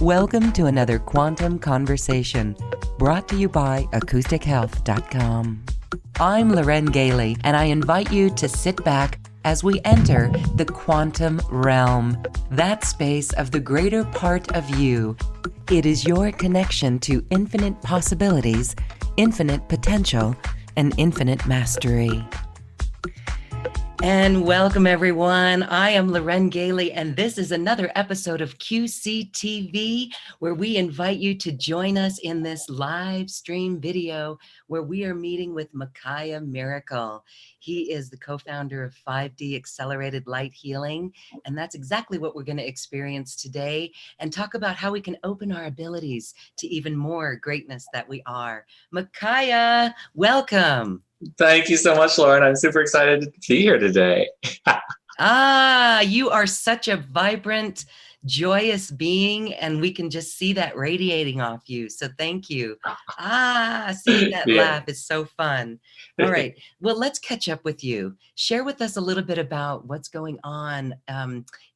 Welcome to another Quantum Conversation, brought to you by acoustichealth.com. I'm Loren Gailey, and I invite you to sit back as we enter the quantum realm, that space of the greater part of you. It is your connection to infinite possibilities, infinite potential, and infinite mastery. And welcome, everyone. I am Loren Gailey, and this is another episode of QCTV, where we invite you to join us in this live stream video where we are meeting with Macaya Miracle. He is the co-founder of 5D Accelerated Light Healing, and that's exactly what we're going to experience today and talk about how we can open our abilities to even more greatness that we are. Macaya, welcome. Thank you so much, Lauren. I'm super excited to be here today. You are such a vibrant, joyous being, and we can just see that radiating off you. So thank you. Seeing that laugh is so fun. All right. Well, let's catch up with you. Share with us a little bit about what's going on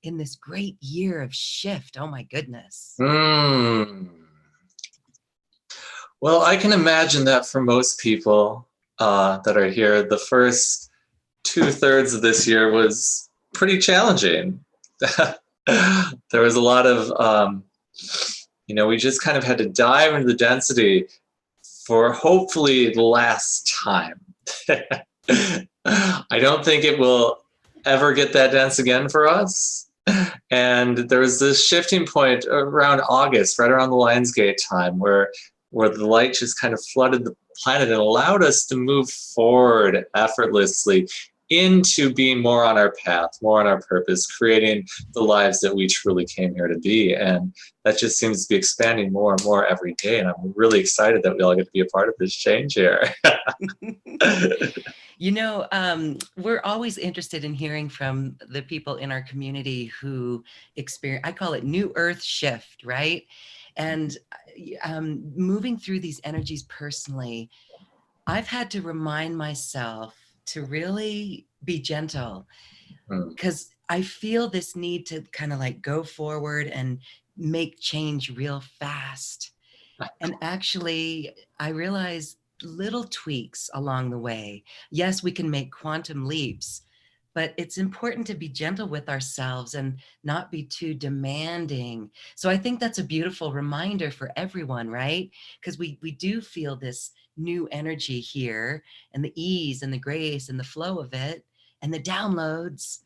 in this great year of shift. Oh, my goodness. Well, I can imagine that for most people that are here, the first 2/3 of this year was pretty challenging. There was a lot of, we just kind of had to dive into the density for hopefully the last time. I don't think it will ever get that dense again for us. And there was this shifting point around August, right around the Lionsgate time, where the light just kind of flooded the planet and allowed us to move forward effortlessly into being more on our path, more on our purpose, creating the lives that we truly came here to be. And that just seems to be expanding more and more every day. And I'm really excited that we all get to be a part of this change here. We're always interested in hearing from the people in our community who experience, I call it new earth shift, right? And moving through these energies personally, I've had to remind myself to really be gentle, because I feel this need to kind of like go forward and make change real fast. And actually, I realized little tweaks along the way. Yes, we can make quantum leaps, but it's important to be gentle with ourselves and not be too demanding. So I think that's a beautiful reminder for everyone, right? Because we do feel this new energy here, and the ease and the grace and the flow of it and the downloads,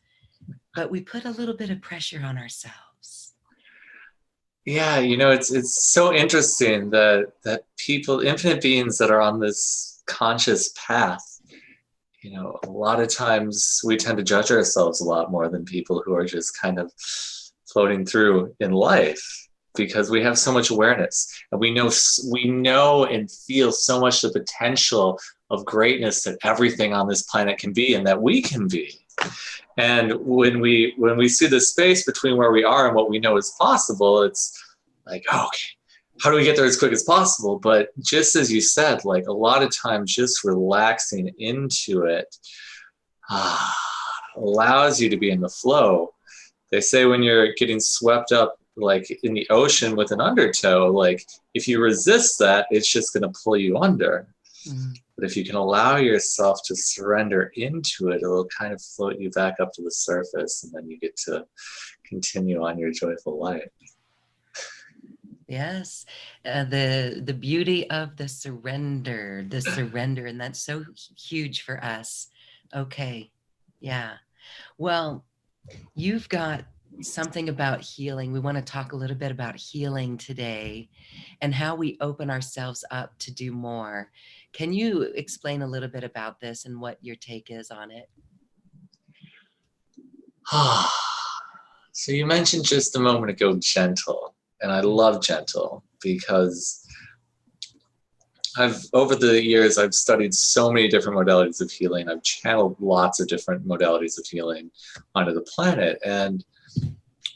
but we put a little bit of pressure on ourselves. Yeah, it's so interesting that people, infinite beings that are on this conscious path, a lot of times we tend to judge ourselves a lot more than people who are just kind of floating through in life, because we have so much awareness, and we know and feel so much the potential of greatness that everything on this planet can be and that we can be. And when we see the space between where we are and what we know is possible, it's like, okay, how do we get there as quick as possible? But just as you said, like, a lot of times just relaxing into it allows you to be in the flow. They say when you're getting swept up like in the ocean with an undertow, like if you resist that, it's just going to pull you under. But if you can allow yourself to surrender into it, it'll kind of float you back up to the surface, and then you get to continue on your joyful life. Yes, the beauty of the surrender, and that's so huge for us. Okay, yeah. Well, you've got something about healing. We want to talk a little bit about healing today and how we open ourselves up to do more. Can you explain a little bit about this and what your take is on it? So you mentioned just a moment ago gentle, and I love gentle because over the years, I've studied so many different modalities of healing. I've channeled lots of different modalities of healing onto the planet. And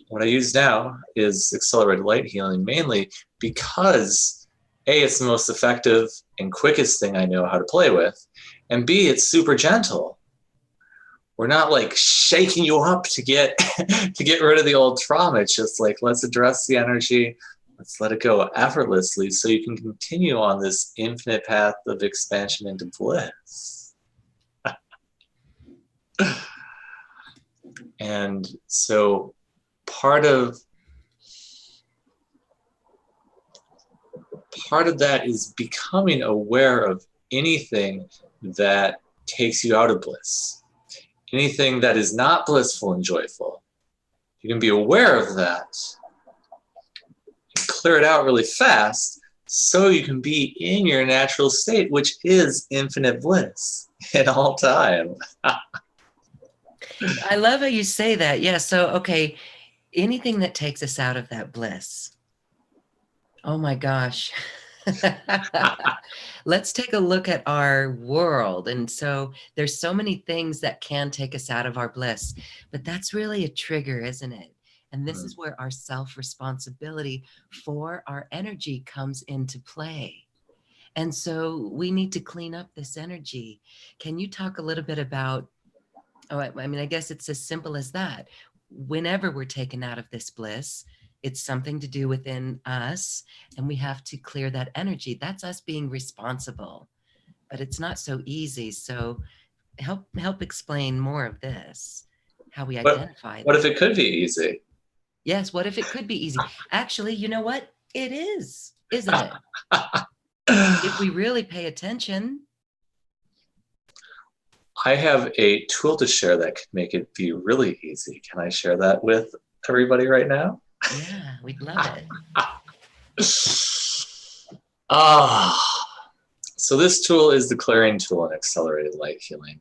what I use now is accelerated light healing, mainly because A, it's the most effective and quickest thing I know how to play with, and B, it's super gentle. We're not like shaking you up to get rid of the old trauma. It's just like, let's address the energy, Let's let it go effortlessly so you can continue on this infinite path of expansion into bliss. And so part of that is becoming aware of anything that takes you out of bliss, anything that is not blissful and joyful. You can be aware of that, clear it out really fast so you can be in your natural state, which is infinite bliss at all time. I love how you say that. Yeah. So, okay, anything that takes us out of that bliss. Oh my gosh. Let's take a look at our world. And so there's so many things that can take us out of our bliss, but that's really a trigger, isn't it? And this is where our self-responsibility for our energy comes into play. And so we need to clean up this energy. Can you talk a little bit about, oh, I mean, I guess it's as simple as that. Whenever we're taken out of this bliss, it's something to do within us, and we have to clear that energy. That's us being responsible, but it's not so easy. So help explain more of this, how we identify What that. if it could be easy? Yes, what if it could be easy? Actually, you know what? It is, isn't it? If we really pay attention. I have a tool to share that could make it be really easy. Can I share that with everybody right now? Yeah, we'd love it. So this tool is the clearing tool in accelerated light healing.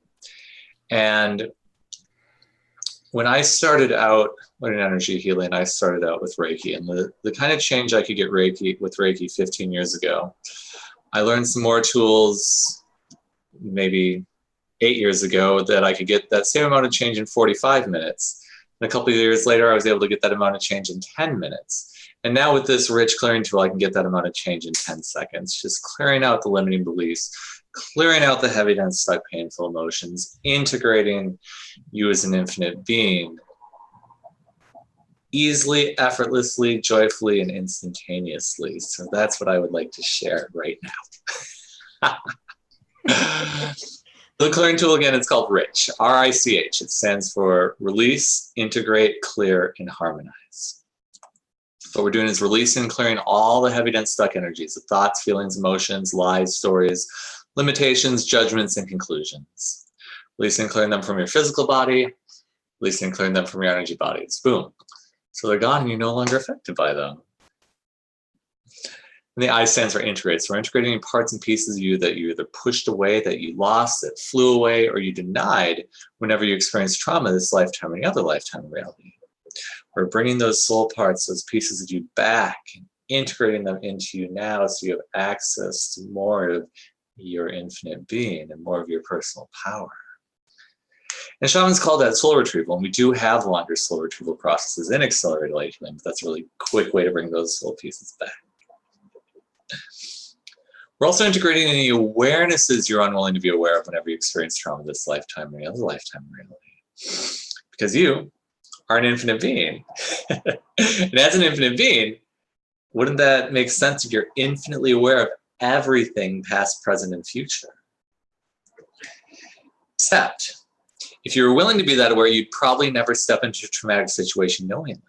And when I started out in energy healing, I started out with Reiki, and the kind of change I could get with Reiki 15 years ago. I learned some more tools maybe 8 years ago that I could get that same amount of change in 45 minutes. And a couple of years later, I was able to get that amount of change in 10 minutes. And now with this rich clearing tool, I can get that amount of change in 10 seconds, just clearing out the limiting beliefs, clearing out the heavy, dense, stuck, painful emotions, integrating you as an infinite being, easily, effortlessly, joyfully, and instantaneously. So that's what I would like to share right now. The clearing tool, again, it's called RICH, R-I-C-H. It stands for Release, Integrate, Clear, and Harmonize. What we're doing is releasing and clearing all the heavy, dense, stuck energies, the thoughts, feelings, emotions, lies, stories, limitations, judgments, and conclusions. Releasing and clearing them from your physical body, releasing and clearing them from your energy bodies. Boom. So they're gone and you're no longer affected by them. And the I stands for integrate. So we're integrating parts and pieces of you that you either pushed away, that you lost, that flew away, or you denied whenever you experienced trauma this lifetime or any other lifetime in reality. We're bringing those soul parts, those pieces of you back, and integrating them into you now so you have access to more of your infinite being and more of your personal power. And shamans call that soul retrieval, and we do have longer soul retrieval processes in accelerated light healing, but that's a really quick way to bring those soul pieces back. We're also integrating any awarenesses you're unwilling to be aware of whenever you experience trauma this lifetime or any other lifetime in reality. Because you are an infinite being. And as an infinite being, wouldn't that make sense if you're infinitely aware of everything past, present, and future? Except, if you were willing to be that aware, you'd probably never step into a traumatic situation knowingly.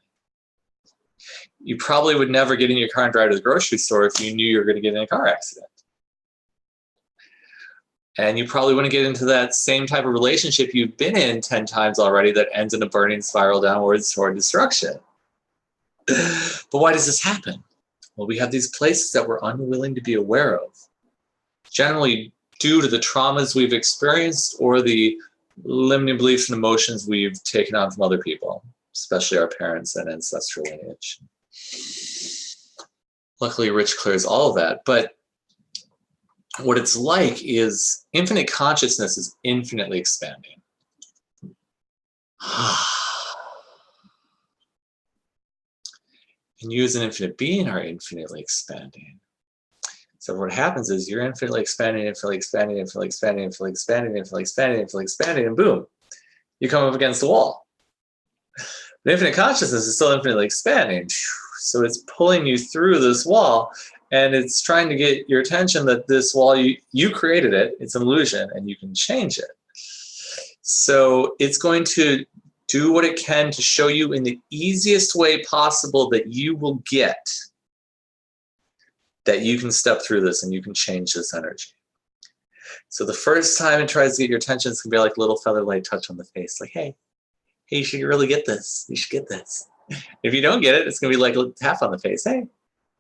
You probably would never get in your car and drive to the grocery store if you knew you were going to get in a car accident. And you probably wouldn't get into that same type of relationship you've been in 10 times already that ends in a burning spiral downwards toward destruction. But why does this happen? Well, we have these places that we're unwilling to be aware of, generally due to the traumas we've experienced or the limiting beliefs and emotions we've taken on from other people, especially our parents and ancestral lineage. Luckily, Rich clears all of that, but what it's like is infinite consciousness is infinitely expanding. And you as an infinite being are infinitely expanding. So what happens is you're infinitely expanding, infinitely expanding, infinitely expanding, infinitely expanding, infinitely expanding, infinitely expanding, and boom, you come up against the wall. But infinite consciousness is still infinitely expanding. So it's pulling you through this wall, and it's trying to get your attention that this wall, you created it, it's an illusion, and you can change it. So it's going to do what it can to show you in the easiest way possible that you will get, that you can step through this and you can change this energy. So the first time it tries to get your attention, it's gonna be like a little feather light touch on the face, like, hey, you should really get this. You should get this. If you don't get it, it's gonna be like a tap on the face. Hey,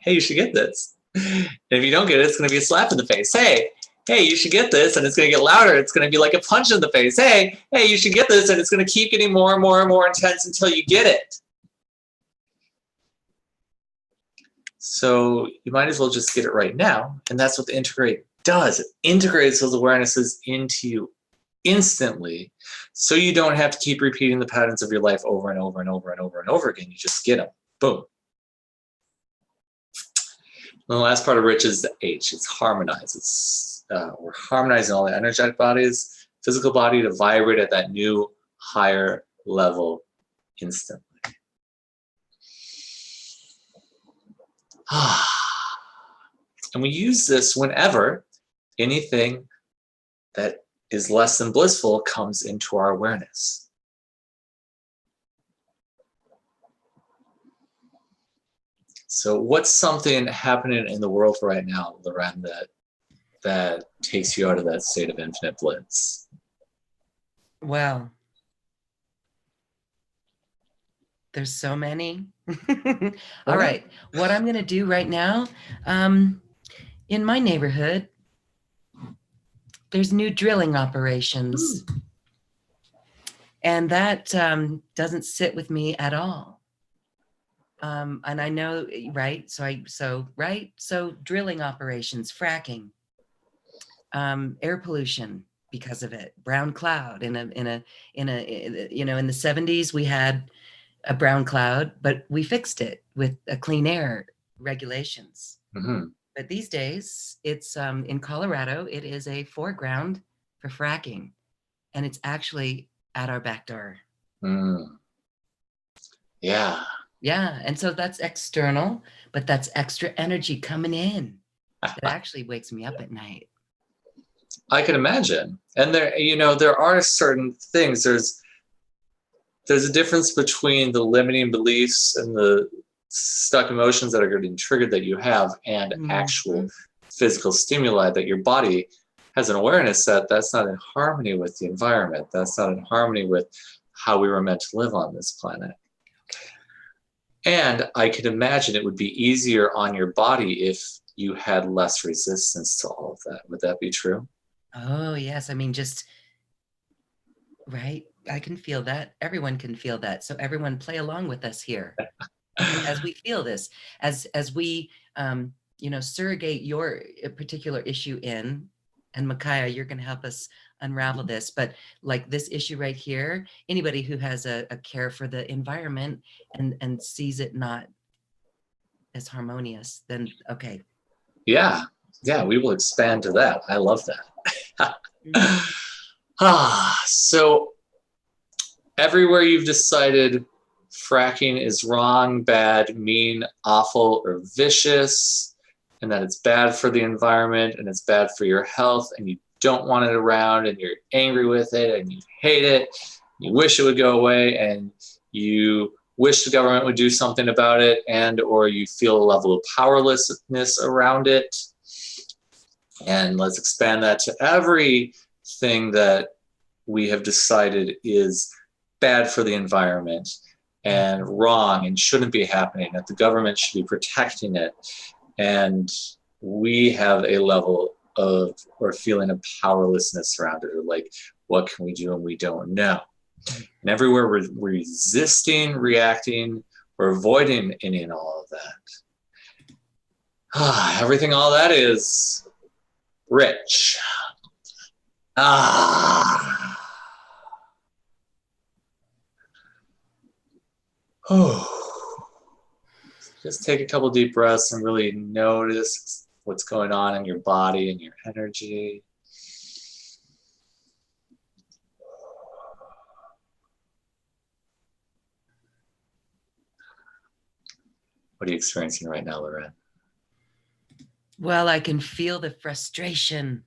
you should get this. And if you don't get it, it's gonna be a slap in the face. Hey, you should get this, and it's gonna get louder. It's gonna be like a punch in the face. Hey, you should get this, and it's gonna keep getting more and more and more intense until you get it. So you might as well just get it right now, and that's what the integrate does. It integrates those awarenesses into you instantly, so you don't have to keep repeating the patterns of your life over and over and over and over and over again. You just get them. Boom. And the last part of Rich is the H. It's harmonize. It's we're harmonizing all the energetic bodies, physical body, to vibrate at that new higher level instantly. And we use this whenever anything that is less than blissful comes into our awareness. So what's something happening in the world right now, Loren, that takes you out of that state of infinite bliss? Well, there's so many. All right. What I'm going to do right now, in my neighborhood, there's new drilling operations. And that doesn't sit with me at all. And I know, right? So drilling operations, fracking, air pollution because of it, brown cloud in the 70s, we had a brown cloud, but we fixed it with a clean air regulations. Mm-hmm. But these days, it's in Colorado, it is a foreground for fracking, and it's actually at our back door. Yeah. Yeah, and so that's external, but that's extra energy coming in. It actually wakes me up at night. I can imagine. And there are certain things. There's a difference between the limiting beliefs and the stuck emotions that are getting triggered that you have, and actual physical stimuli that your body has an awareness that that's not in harmony with the environment. That's not in harmony with how we were meant to live on this planet. And I could imagine it would be easier on your body if you had less resistance to all of that. Would that be true? Oh, yes. I mean, just, right? I can feel that. Everyone can feel that. So everyone play along with us here. As we feel this, as we, surrogate your particular issue in, and Macaya, you're going to help us unravel this, but like this issue right here, anybody who has a care for the environment and sees it not as harmonious, then okay. Yeah, we will expand to that. I love that. So everywhere you've decided fracking is wrong, bad, mean, awful, or vicious, and that it's bad for the environment and it's bad for your health, and you don't want it around, and you're angry with it, and you hate it, you wish it would go away, and you wish the government would do something about it, and or you feel a level of powerlessness around it. And let's expand that to everything that we have decided is bad for the environment and wrong and shouldn't be happening, that the government should be protecting it. And we have a level of or feeling of powerlessness around it, or like, what can we do, and we don't know. And everywhere we're resisting, reacting, or avoiding any and all of that. Everything, all that is rich. Just take a couple deep breaths and really notice what's going on in your body and your energy. What are you experiencing right now, Lorraine? Well, I can feel the frustration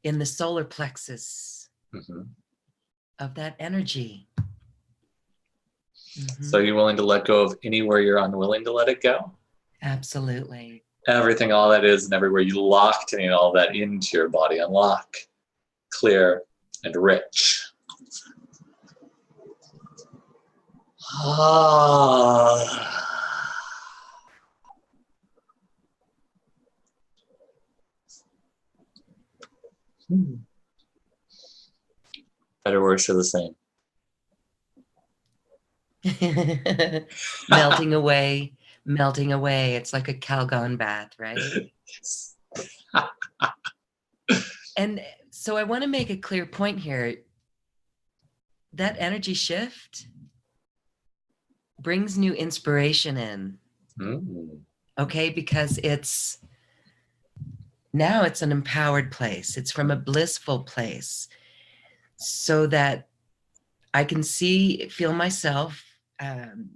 in the solar plexus Mm-hmm. of that energy. So you're willing to let go of anywhere you're unwilling to let it go? Absolutely. Everything, all that is, and everywhere you locked in all that into your body, unlock, clear, and rich. Ah. Better words are the same. Melting away, melting away. It's like a Calgon bath, right? Yes. And so I want to make a clear point here. That energy shift brings new inspiration in, okay? Because now it's an empowered place. It's from a blissful place, so that I can feel myself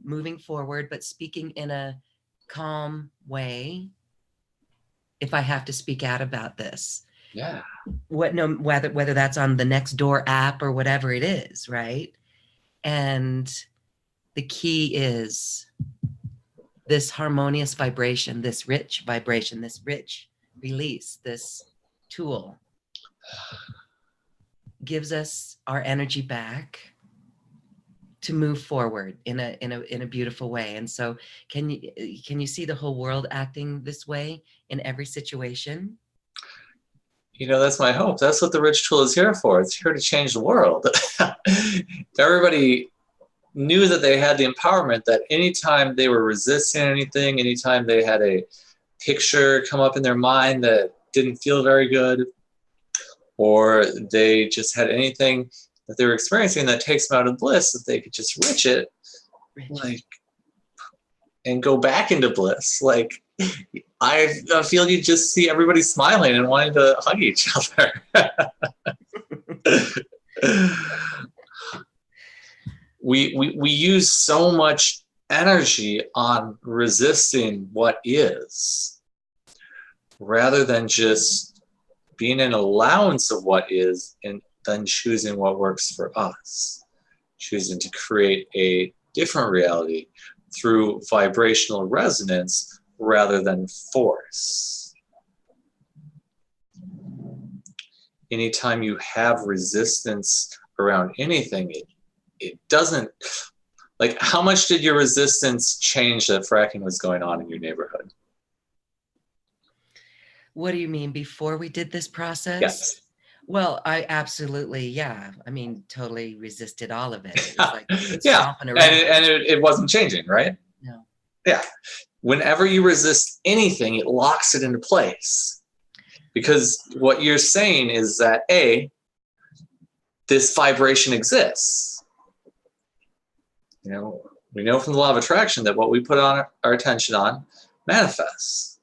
moving forward, but speaking in a calm way if I have to speak out about this. Yeah. Whether that's on the Nextdoor app or whatever it is, right? And the key is this harmonious vibration, this rich vibration, this rich release, this tool gives us our energy back to move forward in a beautiful way. And so can you see the whole world acting this way in every situation? You know, that's my hope. That's what the Rich Tool is here for. It's here to change the world. Everybody knew that they had the empowerment that anytime they were resisting anything, anytime they had a picture come up in their mind that didn't feel very good, or they just had anything that they were experiencing that takes them out of bliss, that they could just rich it, like, and go back into bliss. Like, I feel you just see everybody smiling and wanting to hug each other. we use so much energy on resisting what is, rather than just being an allowance of what is and then choosing what works for us, choosing to create a different reality through vibrational resonance rather than force. Anytime you have resistance around anything, it doesn't, like, how much did your resistance change that fracking was going on in your neighborhood? What do you mean, before we did this process? Yes. Well, I absolutely, yeah. I mean, totally resisted all of it. It was like Yeah, stomping around. and it wasn't changing, right? No. Yeah. Whenever you resist anything, it locks it into place. Because what you're saying is that, A, this vibration exists. You know, we know from the law of attraction that what we put on our attention on manifests.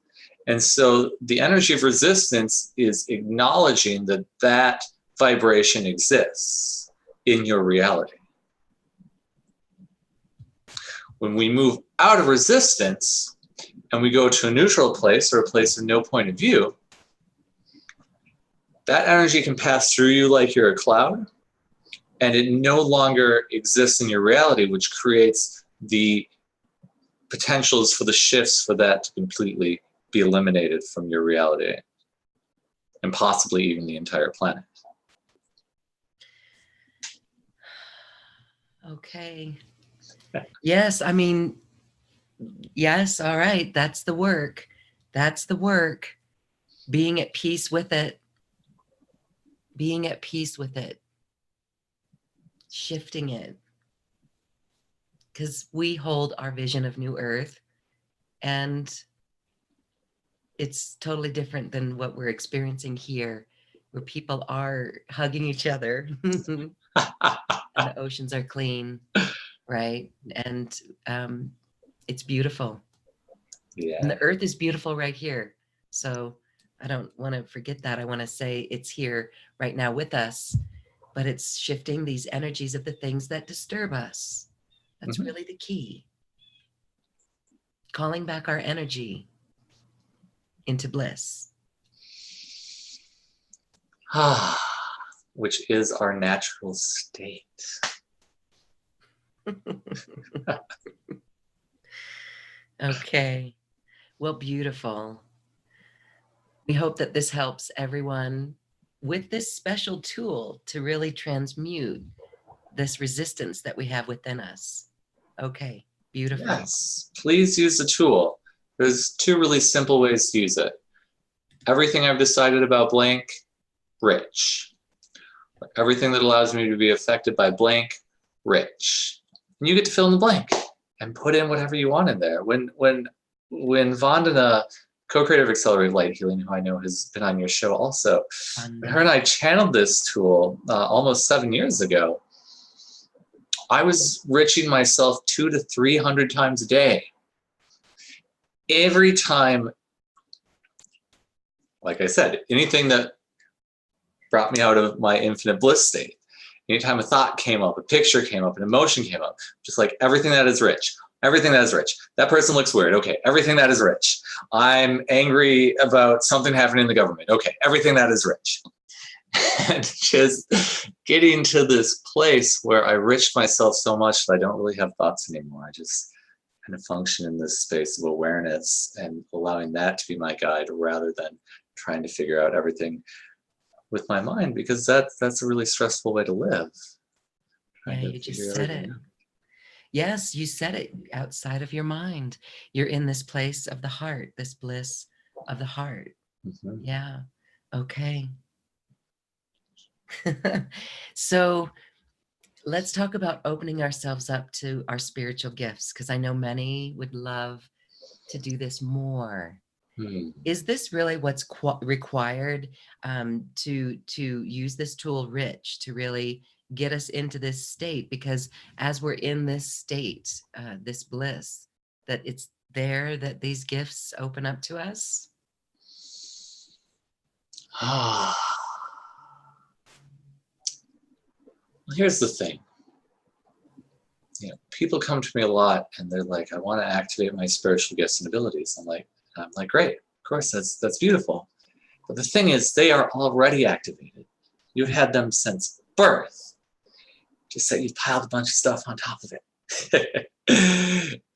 And so the energy of resistance is acknowledging that that vibration exists in your reality. When we move out of resistance and we go to a neutral place or a place of no point of view, that energy can pass through you like you're a cloud, and it no longer exists in your reality, which creates the potentials for the shifts for that to completely be eliminated from your reality, and possibly even the entire planet. Okay. Yes, I mean, yes, all right. That's the work. That's the work. Being at peace with it. Being at peace with it. Shifting it. Because we hold our vision of New Earth, and it's totally different than what we're experiencing here, where people are hugging each other and the oceans are clean, right? And it's beautiful. Yeah. And the earth is beautiful right here. So I don't want to forget that. I want to say it's here right now with us, but it's shifting these energies of the things that disturb us. That's really the key. calling back our energy into bliss. Which is our natural state. Okay. Well, beautiful. We hope that this helps everyone with this special tool to really transmute this resistance that we have within us. Okay, beautiful. Yes, please use the tool. There's two really simple ways to use it. Everything I've decided about blank, rich. Everything that allows me to be affected by blank, rich. And you get to fill in the blank and put in whatever you want in there. When Vandana, co-creator of Accelerated Light Healing, who I know has been on your show also, her and I channeled this tool almost 7 years ago. I was riching myself 200 to 300 times a day. Every time, like I said, anything that brought me out of my infinite bliss state. Anytime a thought came up, a picture came up, an emotion came up, just like everything that is rich, everything that is rich. That person looks weird. Okay, everything that is rich. I'm angry about something happening in the government. Okay, everything that is rich. And just getting to this place where I riched myself so much that I don't really have thoughts anymore. I just kind of function in this space of awareness and allowing that to be my guide rather than trying to figure out everything with my mind, because that's a really stressful way to live. Yeah, you just said it. Yes, you said it, outside of your mind. You're in this place of the heart, this bliss of the heart. Mm-hmm. Yeah. Okay. So let's talk about opening ourselves up to our spiritual gifts, because I know many would love to do this more. Is this really what's required to use this tool, Rich, to really get us into this state? Because as we're in this state, this bliss, that it's there that these gifts open up to us? Well, here's the thing. People come to me a lot and they're like, I want to activate my spiritual gifts and abilities. I'm like, great, of course, that's beautiful. But the thing is, they are already activated. You've had them since birth. Just that you've piled a bunch of stuff on top of it.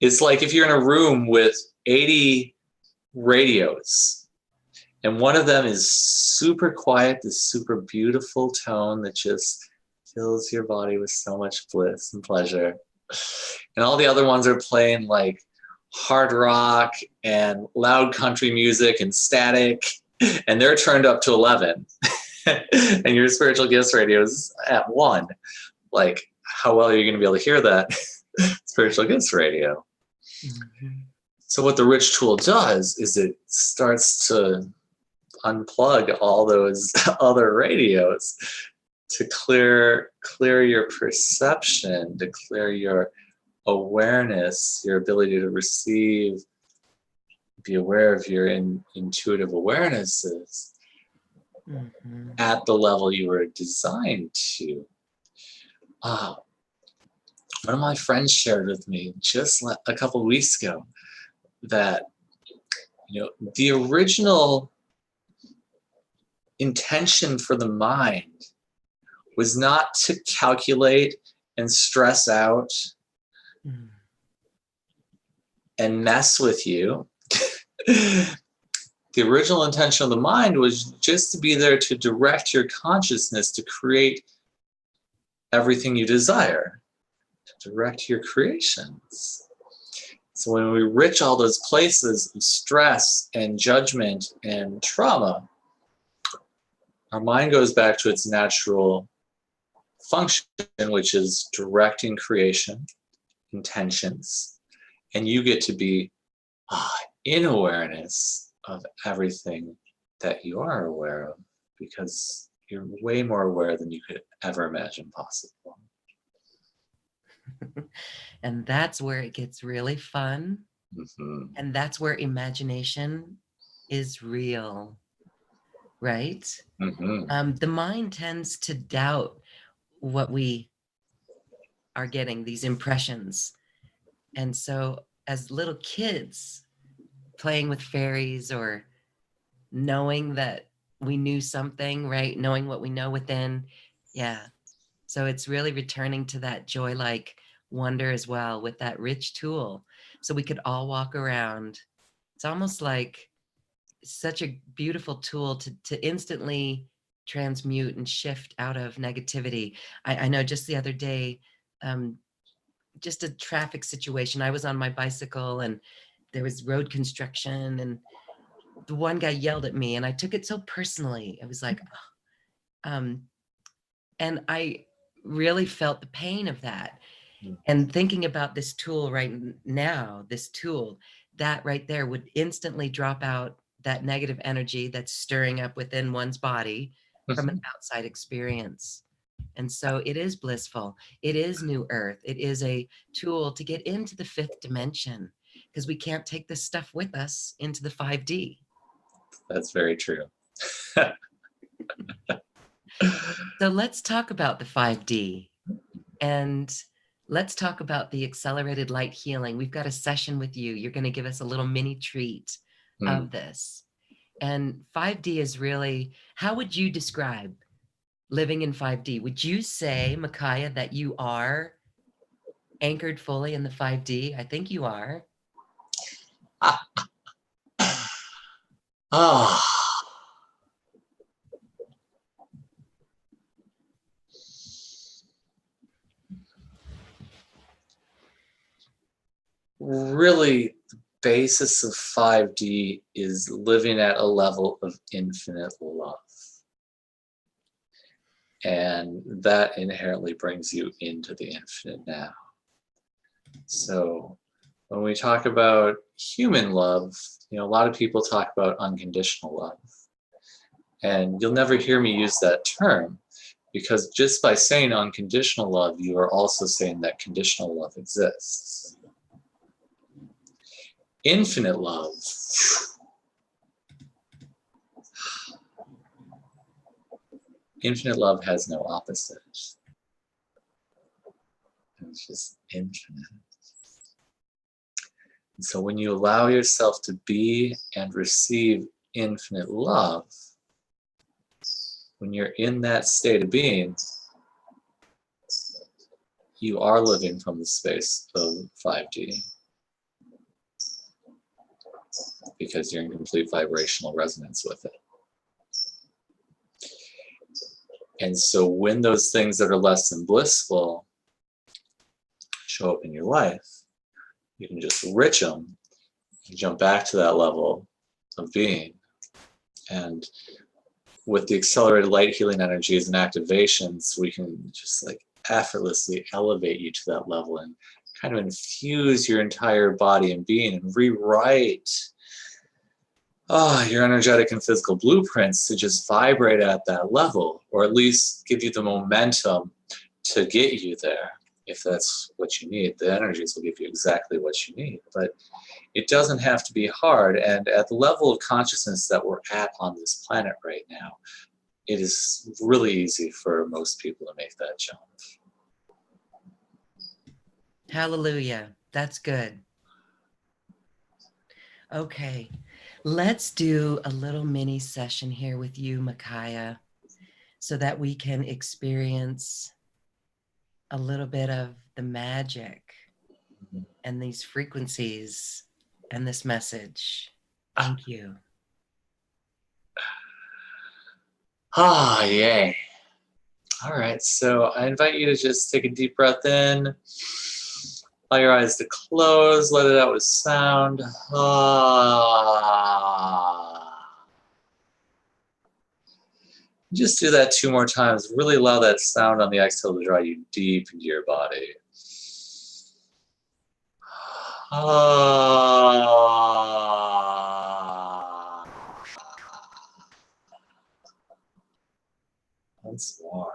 It's like if you're in a room with 80 radios and one of them is super quiet, this super beautiful tone that just fills your body with so much bliss and pleasure. And all the other ones are playing like hard rock and loud country music and static, and they're turned up to 11. And your spiritual gifts radio is at 1. Like, how well are you going to be able to hear that spiritual gifts radio? Mm-hmm. So what the Rich tool does is it starts to unplug all those other radios to clear your perception, to clear your awareness, your ability to receive, be aware of your intuitive awarenesses at the level you were designed to. One of my friends shared with me just a couple of weeks ago that the original intention for the mind was not to calculate and stress out and mess with you. The original intention of the mind was just to be there to direct your consciousness to create everything you desire, to direct your creations. So when we reach all those places of stress and judgment and trauma, our mind goes back to its natural function, which is directing creation, intentions, and you get to be in awareness of everything that you are aware of, because you're way more aware than you could ever imagine possible. And that's where it gets really fun. And that's where imagination is real, right? The mind tends to doubt what we are getting, these impressions. And so as little kids playing with fairies, or knowing that we knew something, right? Knowing what we know within. Yeah. So it's really returning to that joy like wonder as well with that rich tool. So we could all walk around. It's almost like such a beautiful tool to instantly transmute and shift out of negativity. I know just the other day, um, just a traffic situation. I was on my bicycle and there was road construction, and the one guy yelled at me, and I took it so personally. I was like, um, and I really felt the pain of that. And thinking about this tool right now, this tool, that right there would instantly drop out that negative energy that's stirring up within one's body from an outside experience. And so it is blissful. It is new earth. It is a tool to get into the fifth dimension, because we can't take this stuff with us into the 5D. That's very true. So let's talk about the 5D, and let's talk about the accelerated light healing. We've got a session with you. You're going to give us a little mini treat of this. And 5D is really, how would you describe living in 5D? Would you say, Macaya, that you are anchored fully in the 5D? I think you are. Ah, really, the basis of 5D is living at a level of infinite love. And that inherently brings you into the infinite now. So when we talk about human love, a lot of people talk about unconditional love. And you'll never hear me use that term, because just by saying unconditional love, you are also saying that conditional love exists. Infinite love, infinite love has no opposite. It's just infinite. And so when you allow yourself to be and receive infinite love, when you're in that state of being, you are living from the space of 5D, because you're in complete vibrational resonance with it. And so when those things that are less than blissful show up in your life, you can just rich them and jump back to that level of being. And with the accelerated light healing energies and activations, we can just like effortlessly elevate you to that level and kind of infuse your entire body and being and rewrite your energetic and physical blueprints to just vibrate at that level, or at least give you the momentum to get you there. If that's what you need, the energies will give you exactly what you need. But it doesn't have to be hard. And at the level of consciousness that we're at on this planet right now, it is really easy for most people to make that jump. Hallelujah. That's good. Okay. Let's do a little mini session here with you, Macaya, so that we can experience a little bit of the magic and these frequencies and this message. Thank you. Yay. All right, so I invite you to just take a deep breath in, allow your eyes to close, let it out with sound. Just do that 2 more times. Really allow that sound on the exhale to draw you deep into your body. Once more.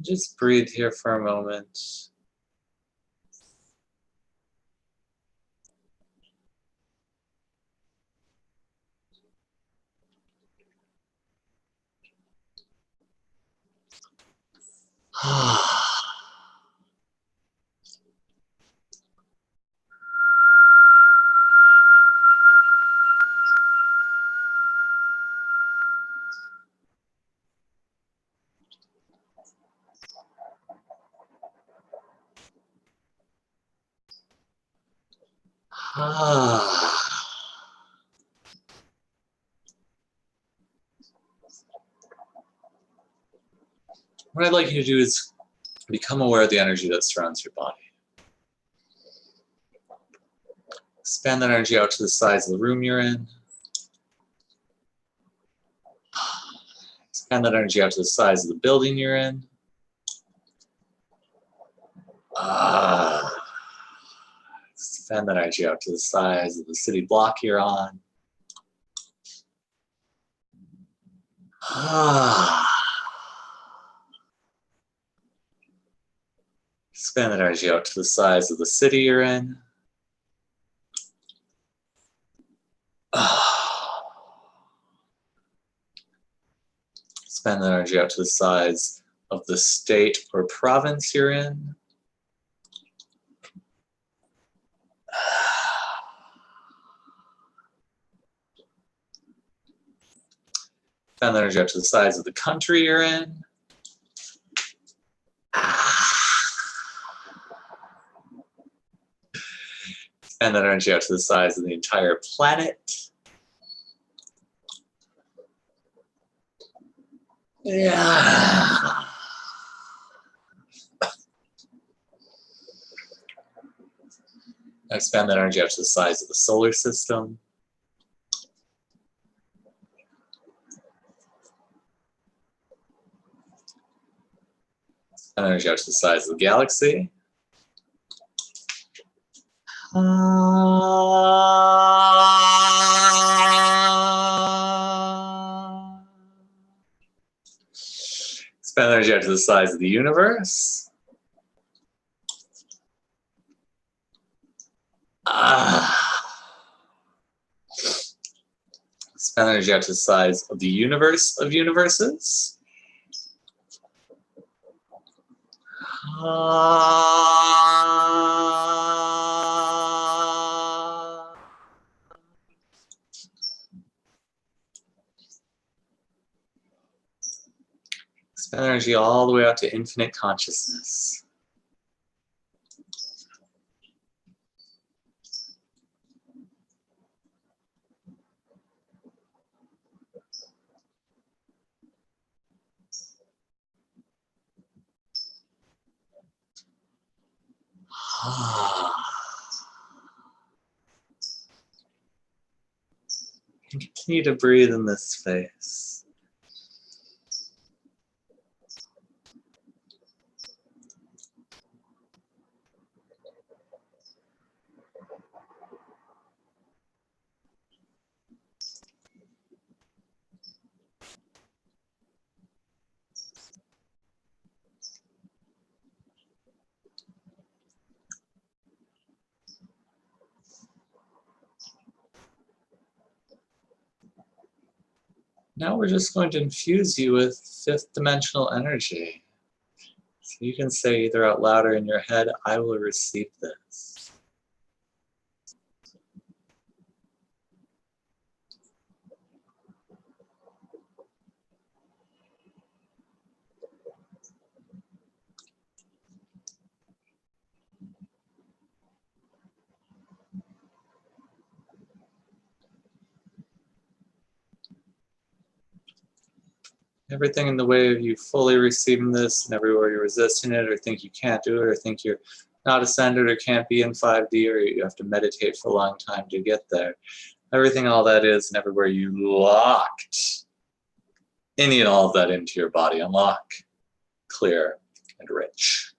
Just breathe here for a moment. What I'd like you to do is become aware of the energy that surrounds your body. Expand that energy out to the size of the room you're in. Expand that energy out to the size of the building you're in. Expand that energy out to the size of the city block you're on. Expand that energy out to the size of the city you're in. Expand that energy out to the size of the state or province you're in. Expand that energy out to the size of the country you're in. Expand that energy out to the size of the entire planet. Yeah. Expand that energy out to the size of the solar system. Expand energy out to the size of the galaxy. Expand energy out to the size of the universe. Expand energy out to the size of the universe of universes. Expand energy all the way out to infinite consciousness. Continue to breathe in this space. Now we're just going to infuse you with fifth dimensional energy. So you can say either out loud or in your head, I will receive this. Everything in the way of you fully receiving this, and everywhere you're resisting it, or think you can't do it, or think you're not ascended, or can't be in 5D, or you have to meditate for a long time to get there. Everything, all that is, and everywhere you locked any and all of that into your body, unlock, clear, and rich.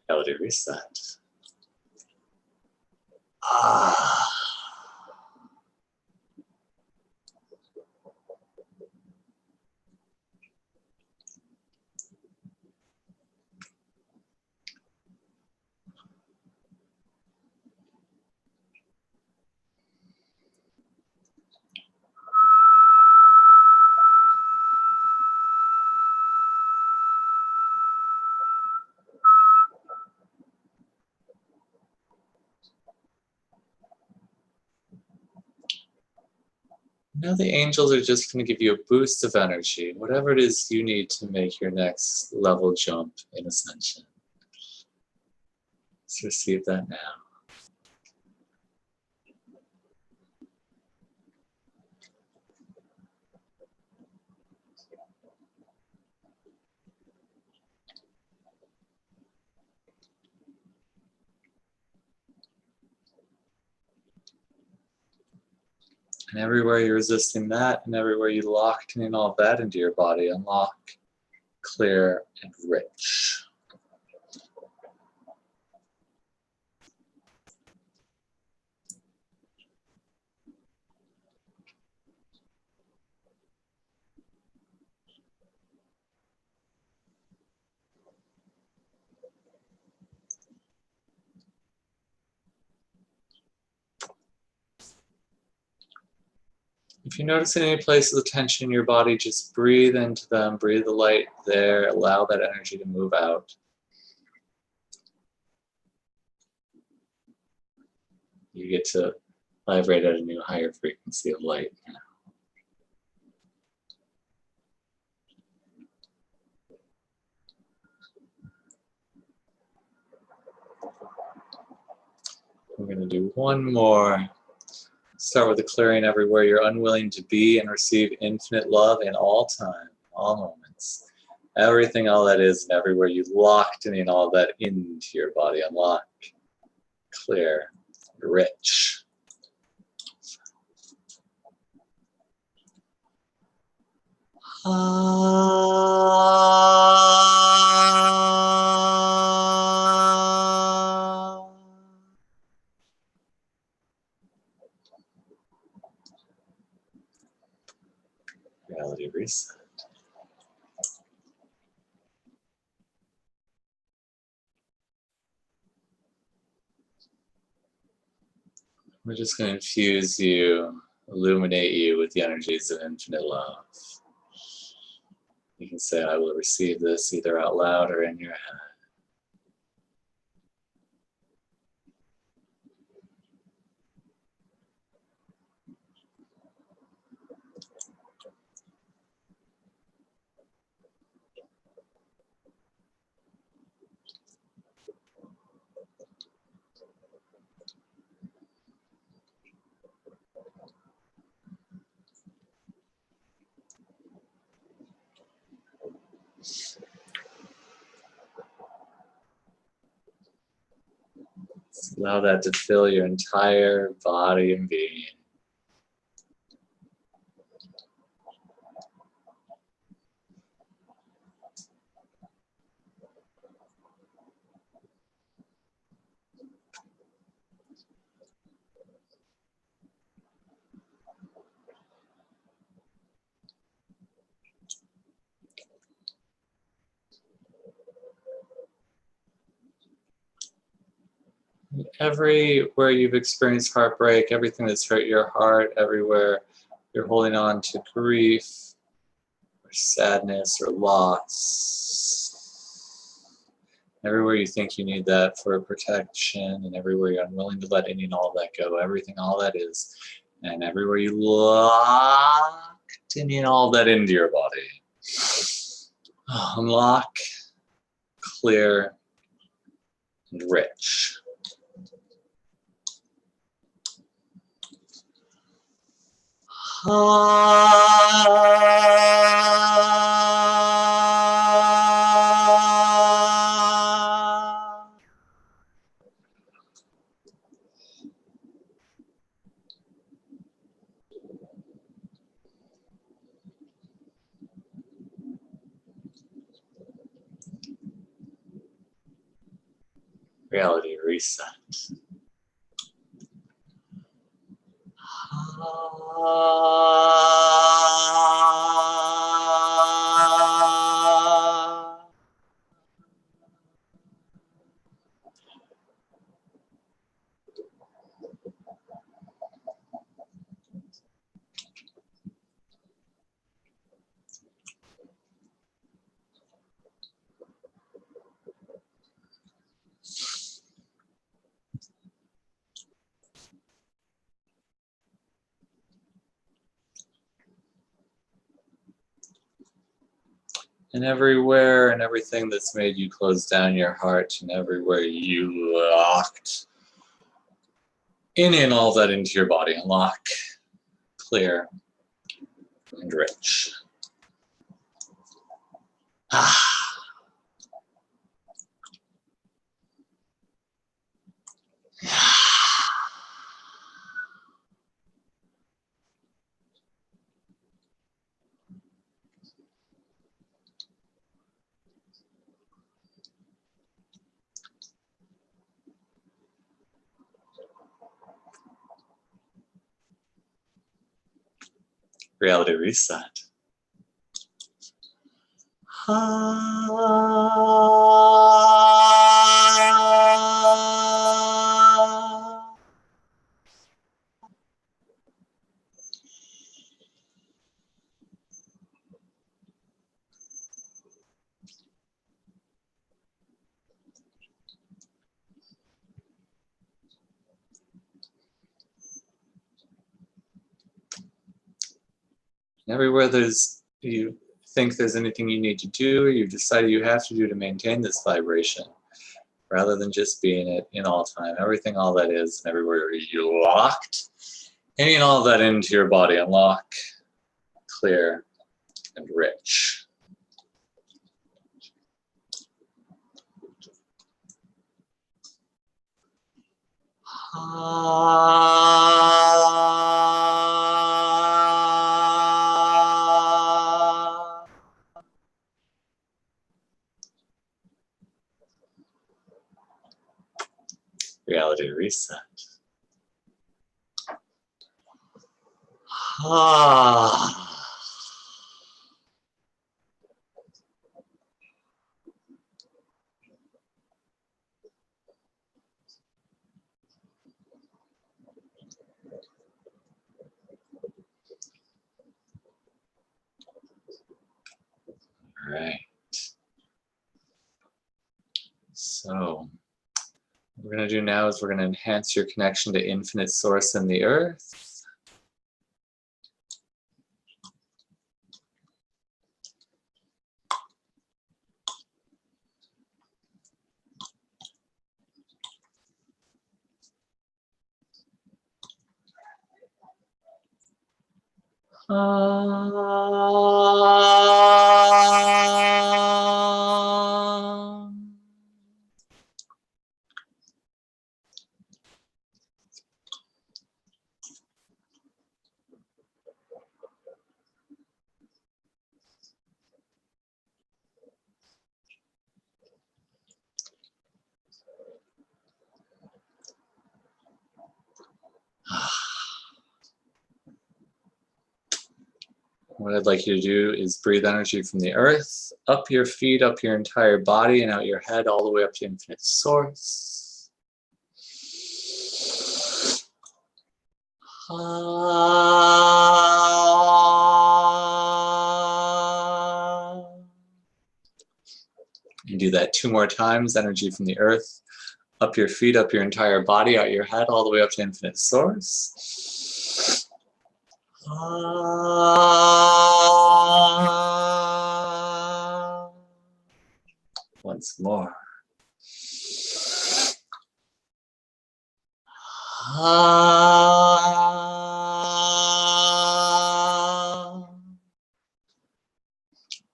Melody reset. Now the angels are just going to give you a boost of energy, whatever it is you need to make your next level jump in ascension. Let's receive that now. And everywhere you're resisting that, and everywhere you locked in all that into your body, unlock, clear, and rich. If you notice any places of tension in your body, just breathe into them, breathe the light there, allow that energy to move out. You get to vibrate at a new higher frequency of light. We're going to do one more. Start with the clearing everywhere you're unwilling to be and receive infinite love in all time, all moments. Everything, all that is, and everywhere you locked in all that into your body. Unlock, clear, rich. Reality reset. We're just going to infuse you, illuminate you with the energies of infinite love. You can say, I will receive this either out loud or in your head. Just allow that to fill your entire body and being. Everywhere you've experienced heartbreak, everything that's hurt your heart, everywhere you're holding on to grief or sadness or loss, everywhere you think you need that for protection, and everywhere you're unwilling to let any and all that go, everything, all that is, and everywhere you locked in all that into your body. Unlock, clear, and rich. Reality reset. And everywhere and everything that's made you close down your heart, and everywhere you locked in all that into your body. Unlock, clear, and rich. Reality reset. Everywhere you think there's anything you need to do or you decided you have to do to maintain this vibration, rather than just being it in all time, everything, all that is, and everywhere you locked, hanging all that into your body. Unlock, clear, and rich. Reality reset. All right. So what we're going to do now is we're going to enhance your connection to infinite source in the earth. What I'd like you to do is breathe energy from the earth, up your feet, up your entire body, and out your head, all the way up to infinite source. And do that 2 more times, energy from the earth, up your feet, up your entire body, out your head, all the way up to infinite source. Once more.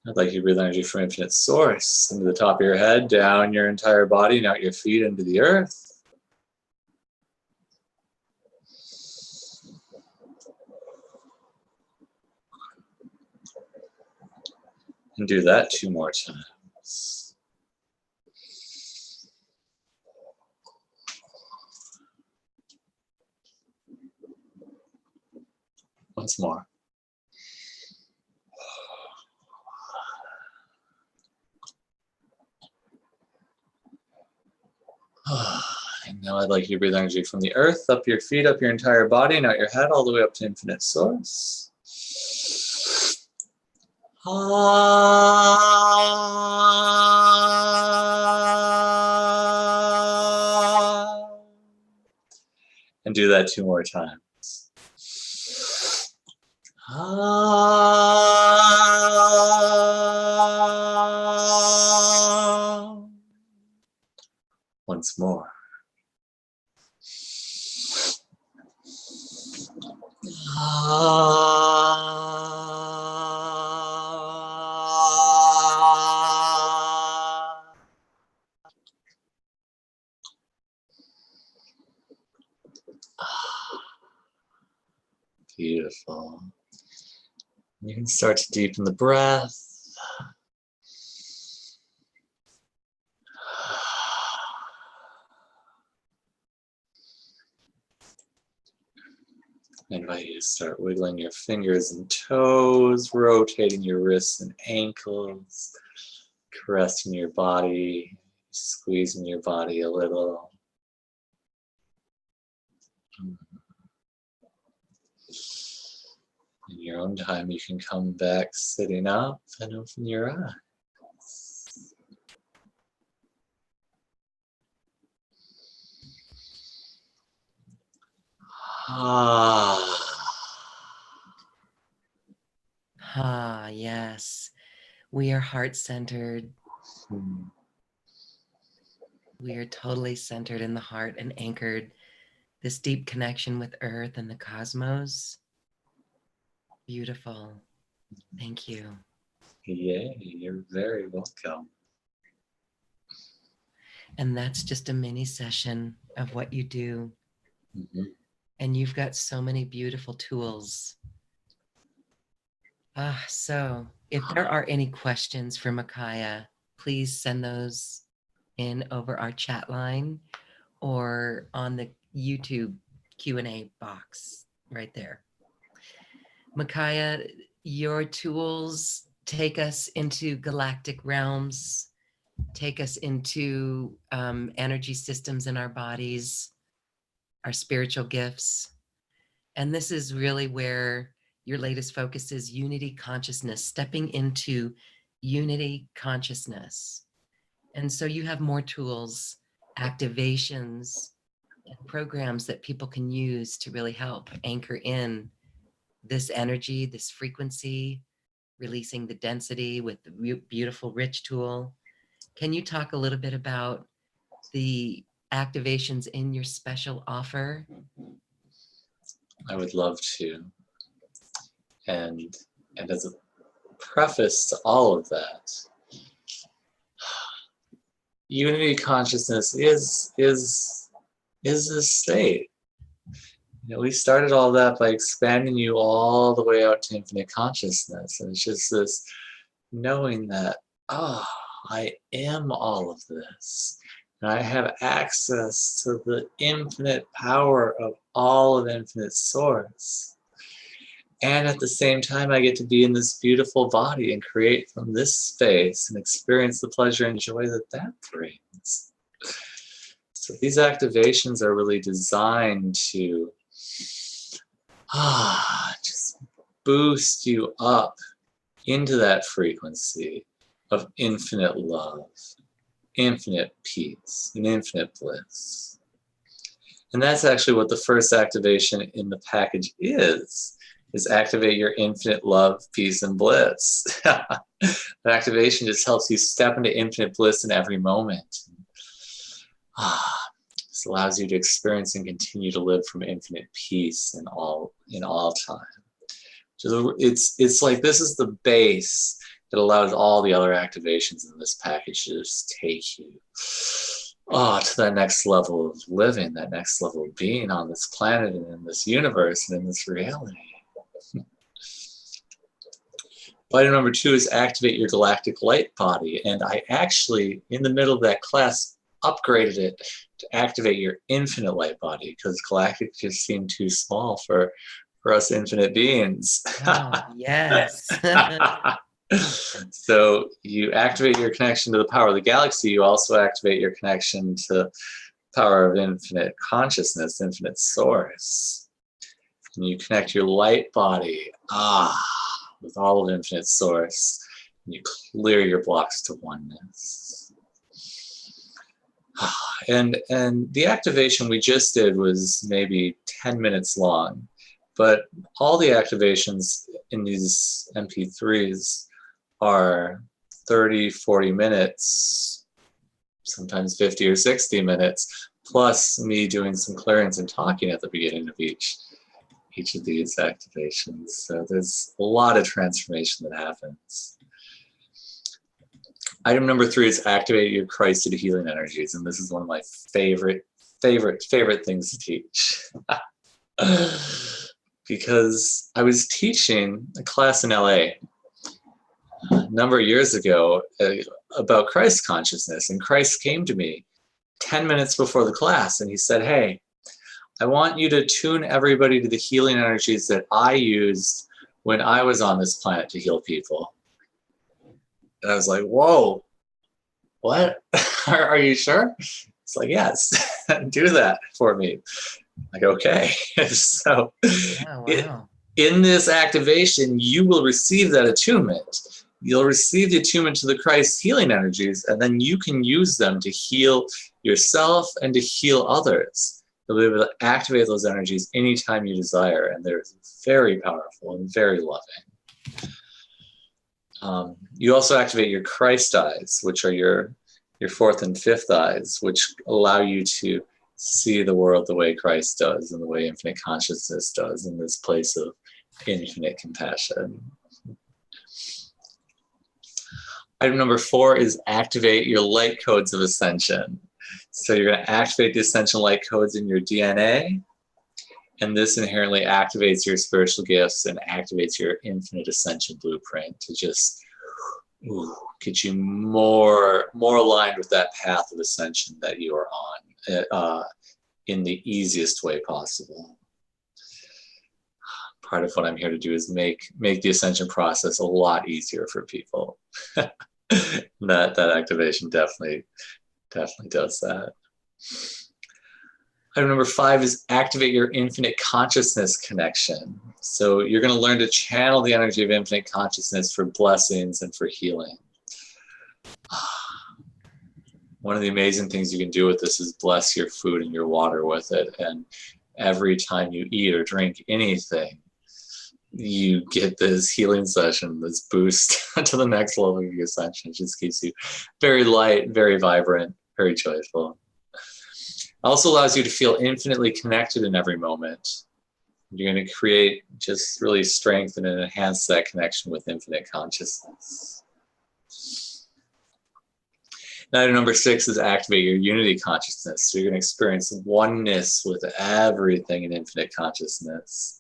I'd like you to breathe energy from infinite source into the top of your head, down your entire body, and out your feet into the earth. And do that 2 more times. Once more. And now I'd like you to breathe energy from the earth, up your feet, up your entire body, and out your head, all the way up to infinite source. And do that 2 more times. Beautiful. You can start to deepen the breath. I invite you to start wiggling your fingers and toes, rotating your wrists and ankles, caressing your body, squeezing your body a little. In your own time, you can come back sitting up and open your eyes. Ah, yes. We are heart-centered. We are totally centered in the heart and anchored. This deep connection with Earth and the cosmos. Beautiful. Thank you. Yay, you're very welcome. And that's just a mini session of what you do. Mm-hmm. And you've got so many beautiful tools. So if there are any questions for Macaya, please send those in over our chat line or on the YouTube Q&A box right there. Macaya, your tools take us into galactic realms, take us into energy systems in our bodies, our spiritual gifts. And this is really where your latest focus is: unity consciousness, stepping into unity consciousness. And so you have more tools, activations, and programs that people can use to really help anchor in this energy, this frequency, releasing the density with the beautiful rich tool. Can you talk a little bit about the activations in your special offer? I would love to. And as a preface to all of that, unity consciousness is a state. You know, we started all that by expanding you all the way out to infinite consciousness. And it's just this knowing that, I am all of this. And I have access to the infinite power of all of infinite source. And at the same time, I get to be in this beautiful body and create from this space and experience the pleasure and joy that that brings. So these activations are really designed to just boost you up into that frequency of infinite love, infinite peace, and infinite bliss. And that's actually what the first activation in the package is activate your infinite love, peace, and bliss. That activation just helps you step into infinite bliss in every moment. This allows you to experience and continue to live from infinite peace in all time. It's like this is the base that allows all the other activations in this package to just take you to that next level of living, that next level of being on this planet and in this universe and in this reality. Item number 2 is activate your galactic light body. And I actually, in the middle of that class, upgraded it to activate your infinite light body, because galactic just seemed too small for us infinite beings. Yes. So you activate your connection to the power of the galaxy. You also activate your connection to the power of infinite consciousness, infinite source. And you connect your light body with all of infinite source. And you clear your blocks to oneness. And the activation we just did was maybe 10 minutes long, but all the activations in these MP3s are 30, 40 minutes, sometimes 50 or 60 minutes, plus me doing some clearance and talking at the beginning of each of these activations. So there's a lot of transformation that happens. Item number 3 is activate your Christed healing energies, and this is one of my favorite things to teach. because I was teaching a class in LA a number of years ago about Christ consciousness, and Christ came to me 10 minutes before the class and he said, hey, I want you to tune everybody to the healing energies that I used when I was on this planet to heal people. And I was like, whoa, what? Are you sure? It's like, yes, do that for me. Like, okay. So Wow. in this activation, you will receive that attunement. You'll receive the attunement to the Christ healing energies, and then you can use them to heal yourself and to heal others. You'll be able to activate those energies anytime you desire, and they're very powerful and very loving. You also activate your Christ eyes, which are your fourth and fifth eyes, which allow you to see the world the way Christ does and the way infinite consciousness does in this place of infinite compassion. Item number 4 is activate your light codes of ascension. So you're going to activate the ascension light codes in your DNA, and this inherently activates your spiritual gifts and activates your infinite ascension blueprint to just get you more aligned with that path of ascension that you are on in the easiest way possible. Part of what I'm here to do is make the ascension process a lot easier for people. that activation definitely does that. Item number 5 is activate your infinite consciousness connection. So you're going to learn to channel the energy of infinite consciousness for blessings and for healing. One of the amazing things you can do with this is bless your food and your water with it. And every time you eat or drink anything, you get this healing session, this boost to the next level of your ascension. It just keeps you very light, very vibrant, very joyful. It also allows you to feel infinitely connected in every moment. You're going to create, just really strengthen and enhance that connection with infinite consciousness. Item number 6 is activate your unity consciousness. So you're going to experience oneness with everything in infinite consciousness.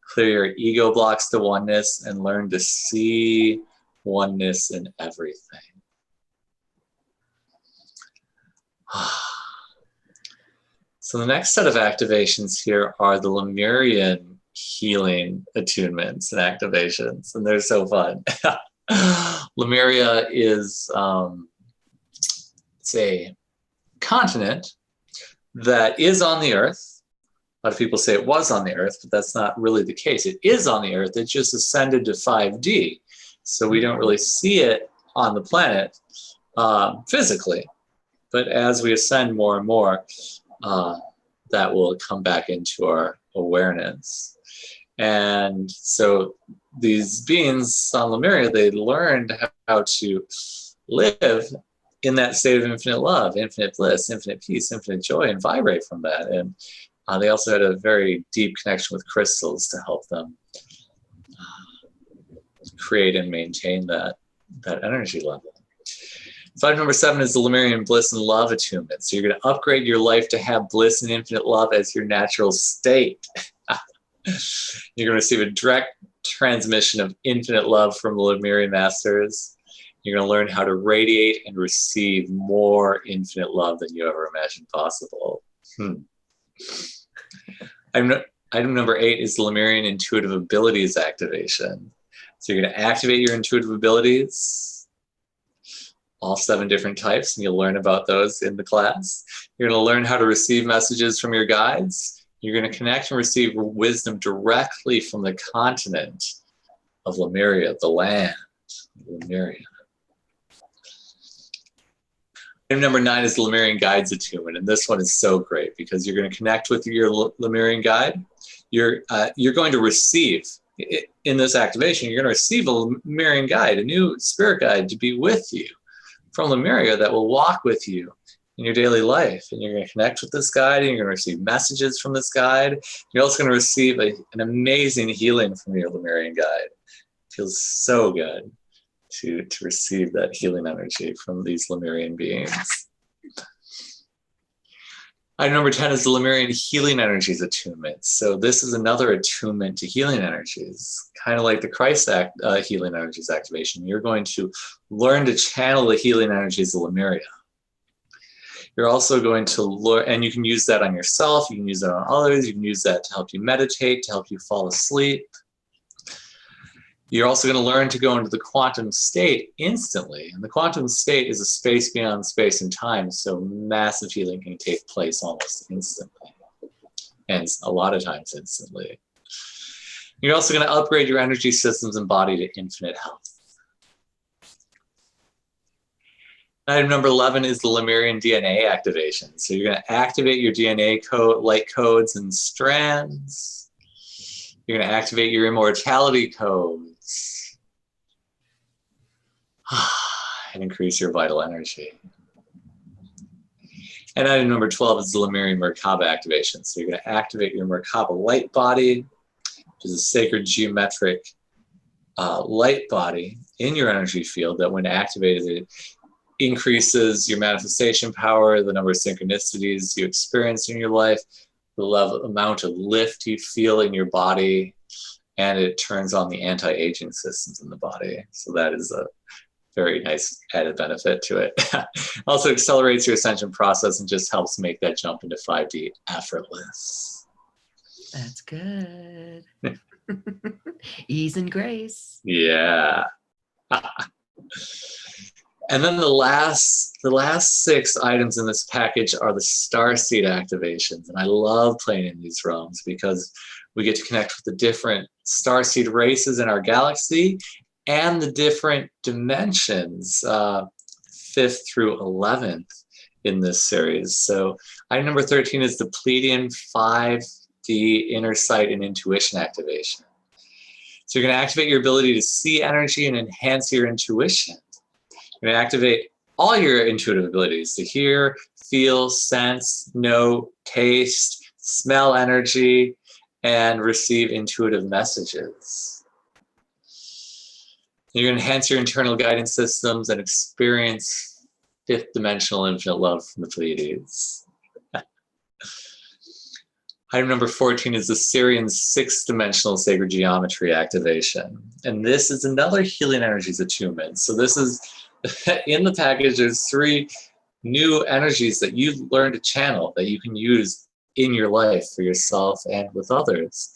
Clear your ego blocks to oneness and learn to see oneness in everything. So the next set of activations here are the Lemurian healing attunements and activations, and they're so fun. Lemuria is it's a continent that is on the Earth. A lot of people say it was on the Earth, but that's not really the case. It is on the Earth. It just ascended to 5D, so we don't really see it on the planet physically. But as we ascend more and more, that will come back into our awareness. And so these beings on Lemuria, they learned how to live in that state of infinite love, infinite bliss, infinite peace, infinite joy, and vibrate from that. And they also had a very deep connection with crystals to help them create and maintain that energy level. So item number 7 is the Lemurian bliss and love attunement. So you're going to upgrade your life to have bliss and infinite love as your natural state. You're going to receive a direct transmission of infinite love from the Lemurian masters. You're going to learn how to radiate and receive more infinite love than you ever imagined possible. Item number 8 is the Lemurian intuitive abilities activation. So you're going to activate your intuitive abilities, all 7 different types, and you'll learn about those in the class. You're going to learn how to receive messages from your guides. You're going to connect and receive wisdom directly from the continent of Lemuria, the land of Lemuria. Item number 9 is the Lemurian guides attunement, and this one is so great because you're going to connect with your Lemurian guide. You're going to receive, in this activation, you're going to receive a Lemurian guide, a new spirit guide to be with you from Lemuria that will walk with you in your daily life. And you're going to connect with this guide, and you're going to receive messages from this guide. You're also going to receive an amazing healing from your Lemurian guide. It feels so good to receive that healing energy from these Lemurian beings. Item number 10 is the Lemurian Healing Energies attunement. So this is another attunement to healing energies, kind of like the Christ Healing Energies activation. You're going to learn to channel the healing energies of Lemuria. You're also going to learn, and you can use that on yourself, you can use that on others, you can use that to help you meditate, to help you fall asleep. You're also going to learn to go into the quantum state instantly. And the quantum state is a space beyond space and time, so massive healing can take place almost instantly, and a lot of times instantly. You're also going to upgrade your energy systems and body to infinite health. Item number 11 is the Lemurian DNA activation. So you're going to activate your DNA code, light codes and strands. You're going to activate your immortality codes and increase your vital energy. And item number 12 is the Lemurian Merkaba activation. So you're going to activate your Merkaba light body, which is a sacred geometric light body in your energy field that when activated, it increases your manifestation power, the number of synchronicities you experience in your life, the amount of lift you feel in your body, and it turns on the anti-aging systems in the body. So that is a very nice added benefit to it. Also accelerates your ascension process and just helps make that jump into 5D effortless. That's good. Ease and grace. Yeah. And then the last 6 items in this package are the starseed activations. And I love playing in these realms because we get to connect with the different starseed races in our galaxy and the different dimensions, 5th through 11th in this series. So item number 13 is the Pleiadian 5D inner sight and intuition activation. So you're going to activate your ability to see energy and enhance your intuition. You're going to activate all your intuitive abilities to hear, feel, sense, know, taste, smell energy, and receive intuitive messages. You're going to enhance your internal guidance systems and experience 5th dimensional infinite love from the Pleiades. Item number 14 is the Syrian 6th dimensional sacred geometry activation. And this is another healing energies attunement. So this is, in the package, there's 3 new energies that you learn to channel that you can use in your life for yourself and with others.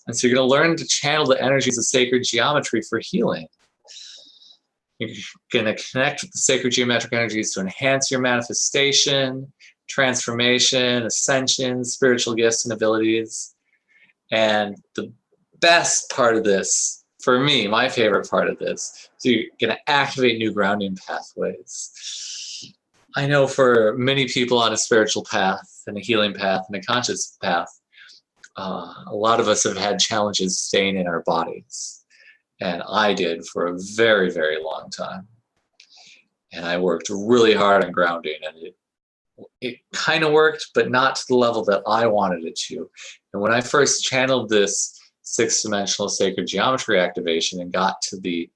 And so you're going to learn to channel the energies of sacred geometry for healing. You're going to connect with the sacred geometric energies to enhance your manifestation, transformation, ascension, spiritual gifts and abilities. And the best part of this, for me, my favorite part of this, is you're going to activate new grounding pathways. I know for many people on a spiritual path and a healing path and a conscious path, a lot of us have had challenges staying in our bodies. And I did for a very, very long time. And I worked really hard on grounding, and it kind of worked, but not to the level that I wanted it to. And when I first channeled this 6th dimensional sacred geometry activation and got to the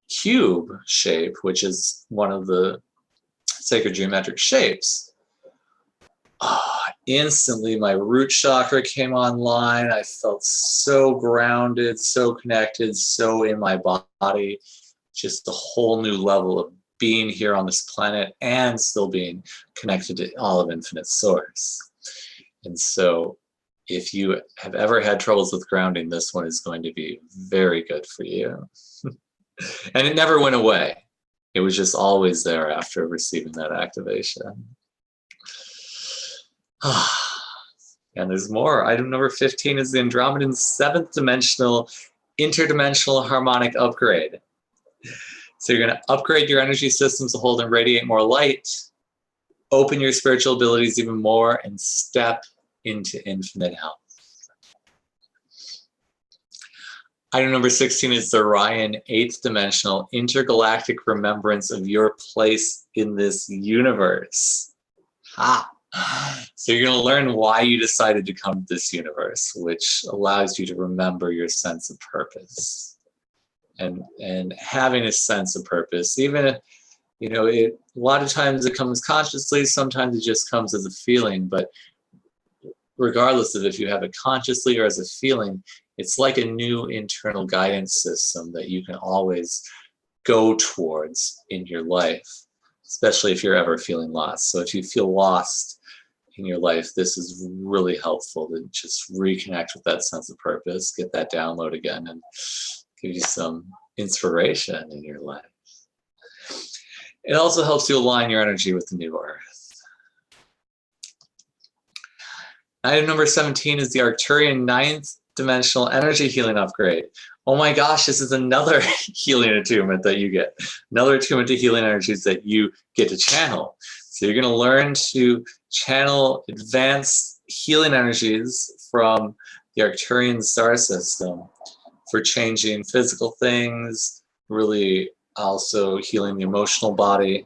cube shape, which is one of the sacred geometric shapes, instantly my root chakra came online. I felt so grounded, so connected, so in my body, just a whole new level of being here on this planet and still being connected to all of infinite source. And so if you have ever had troubles with grounding, this one is going to be very good for you. And it never went away. It was just always there after receiving that activation. And there's more. Item number 15 is the Andromedan 7th dimensional interdimensional harmonic upgrade. So you're going to upgrade your energy systems to hold and radiate more light, open your spiritual abilities even more, and step into infinite health. Item number 16 is the Orion 8th dimensional intergalactic remembrance of your place in this universe. So you're going to learn why you decided to come to this universe, which allows you to remember your sense of purpose. And having a sense of purpose, even if, a lot of times it comes consciously, sometimes it just comes as a feeling, but regardless of if you have it consciously or as a feeling, it's like a new internal guidance system that you can always go towards in your life, especially if you're ever feeling lost. So if you feel lost in your life, this is really helpful to just reconnect with that sense of purpose, get that download again, and give you some inspiration in your life. It also helps you align your energy with the new earth. Item number 17 is the Arcturian ninth dimensional energy healing upgrade. Oh my gosh, this is another healing attunement that you get. Another attunement to healing energies that you get to channel. So you're going to learn to channel advanced healing energies from the Arcturian star system for changing physical things, really also healing the emotional body.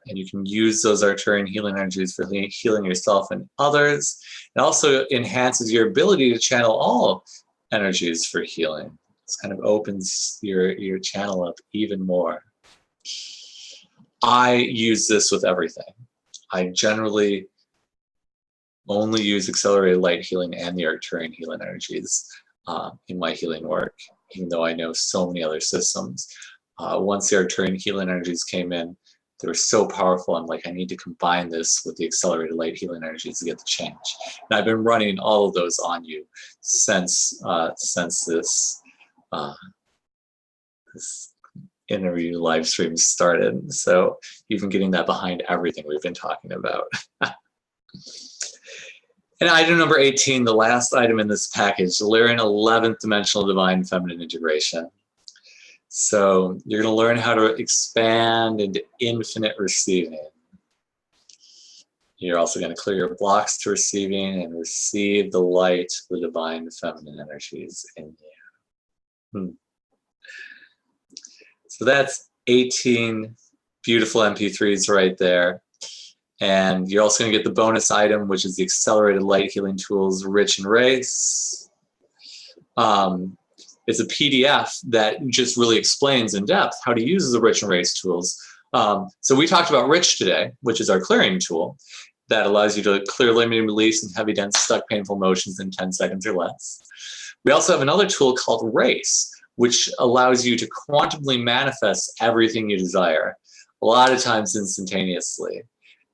And you can use those Arcturian healing energies for healing yourself and others. It also enhances your ability to channel all energies for healing. This kind of opens your channel up even more. I use this with everything. I generally only use accelerated light healing and the Arcturian healing energies in my healing work, even though I know so many other systems. Once the Arcturian healing energies came in, they were so powerful. I'm like, I need to combine this with the accelerated light healing energies to get the change. And I've been running all of those on you since this interview live stream started. So you've been getting that behind everything we've been talking about. And item number 18, the last item in this package, Lyran 11th dimensional divine feminine integration. So you're going to learn how to expand into infinite receiving. You're also going to clear your blocks to receiving and receive the light, the divine feminine energies in you. So that's 18 beautiful MP3s right there. And you're also going to get the bonus item, which is the Accelerated Light Healing Tools Rich and Race. It's a PDF that just really explains in depth how to use the Rich and Race tools. So we talked about Rich today, which is our clearing tool that allows you to clear limiting beliefs and heavy, dense, stuck, painful emotions in 10 seconds or less. We also have another tool called Race, which allows you to quantumly manifest everything you desire, a lot of times instantaneously.